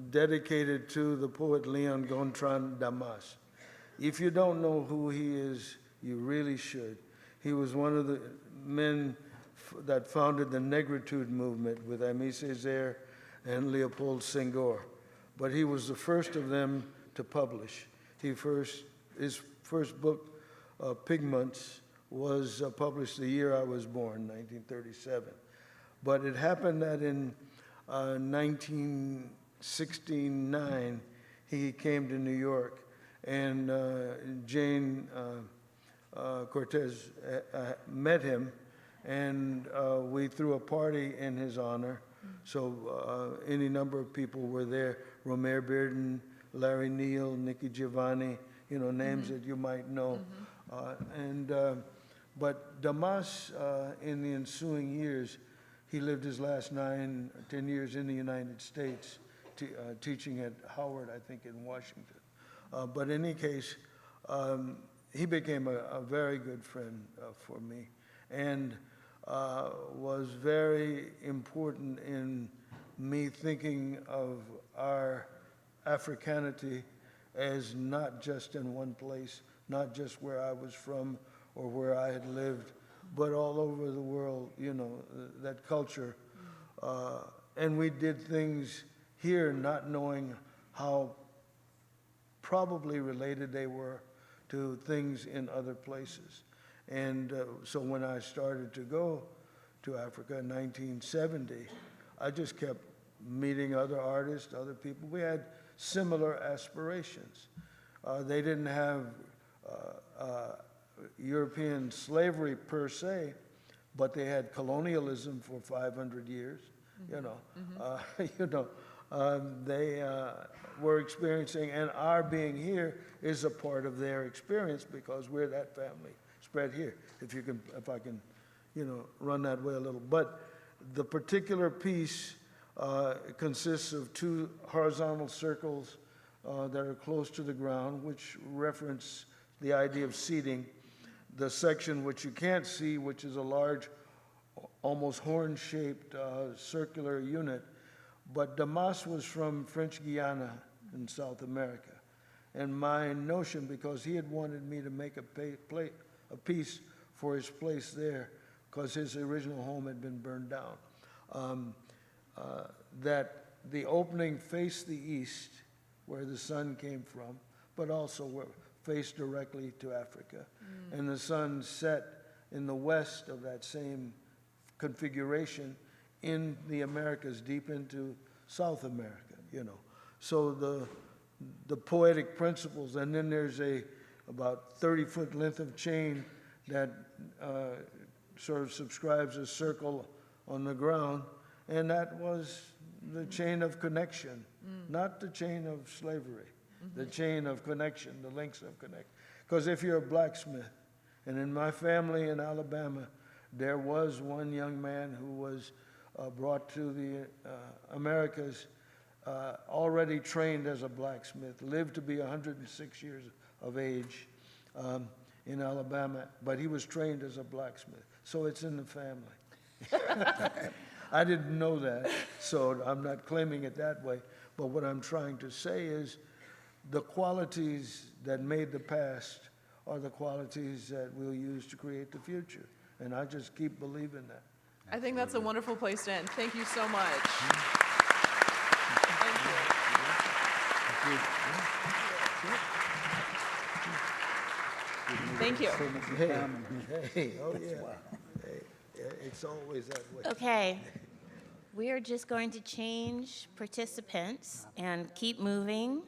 dedicated to the poet Leon Gontran Damas. If you don't know who he is, you really should. He was one of the men that founded the Negritude movement with Aimé Césaire and Leopold Senghor. But he was the first of them to publish. His first book, Pigments, was published the year I was born, 1937. But it happened that in 1969, he came to New York, and Jane Cortez met him, and we threw a party in his honor. So any number of people were there: Romare Bearden, Larry Neal, Nikki Giovanni, names that you might know. But Damas, in the ensuing years, he lived his last 9 or 10 years in the United States, teaching at Howard, I think, in Washington. But in any case, he became a very good friend for me, and was very important in me thinking of our Africanity as not just in one place, not just where I was from or where I had lived, but all over the world, that culture. And we did things here not knowing how probably related they were to things in other places. And so when I started to go to Africa in 1970, I just kept meeting other artists, other people. We had similar aspirations. They didn't have European slavery per se, but they had colonialism for 500 years. They were experiencing, and our being here is a part of their experience because we're that family spread here. If I can, run that way a little. But the particular piece consists of 2 horizontal circles that are close to the ground, which reference the idea of seating. The section which you can't see, which is a large, almost horn-shaped circular unit. But Damas was from French Guiana in South America. And my notion, because he had wanted me to make a piece for his place there, because his original home had been burned down, that the opening faced the east, where the sun came from, but also faced directly to Africa. And the sun set in the west of that same configuration in the Americas, deep into South America, So the poetic principles, and then there's about 30-foot length of chain that sort of subscribes a circle on the ground, and that was the chain of connection, not the chain of slavery, the chain of connection, the links of connection. Because if you're a blacksmith, and in my family in Alabama, there was one young man who was brought to the Americas already trained as a blacksmith, lived to be 106 years of age in Alabama, but he was trained as a blacksmith. So it's in the family. I didn't know that, so I'm not claiming it that way. But what I'm trying to say is the qualities that made the past are the qualities that we'll use to create the future. And I just keep believing that. I think that's a wonderful place to end. Thank you so much. Thank you. Hey, oh yeah. Hey, it's always that way. Okay, we are just going to change participants and keep moving.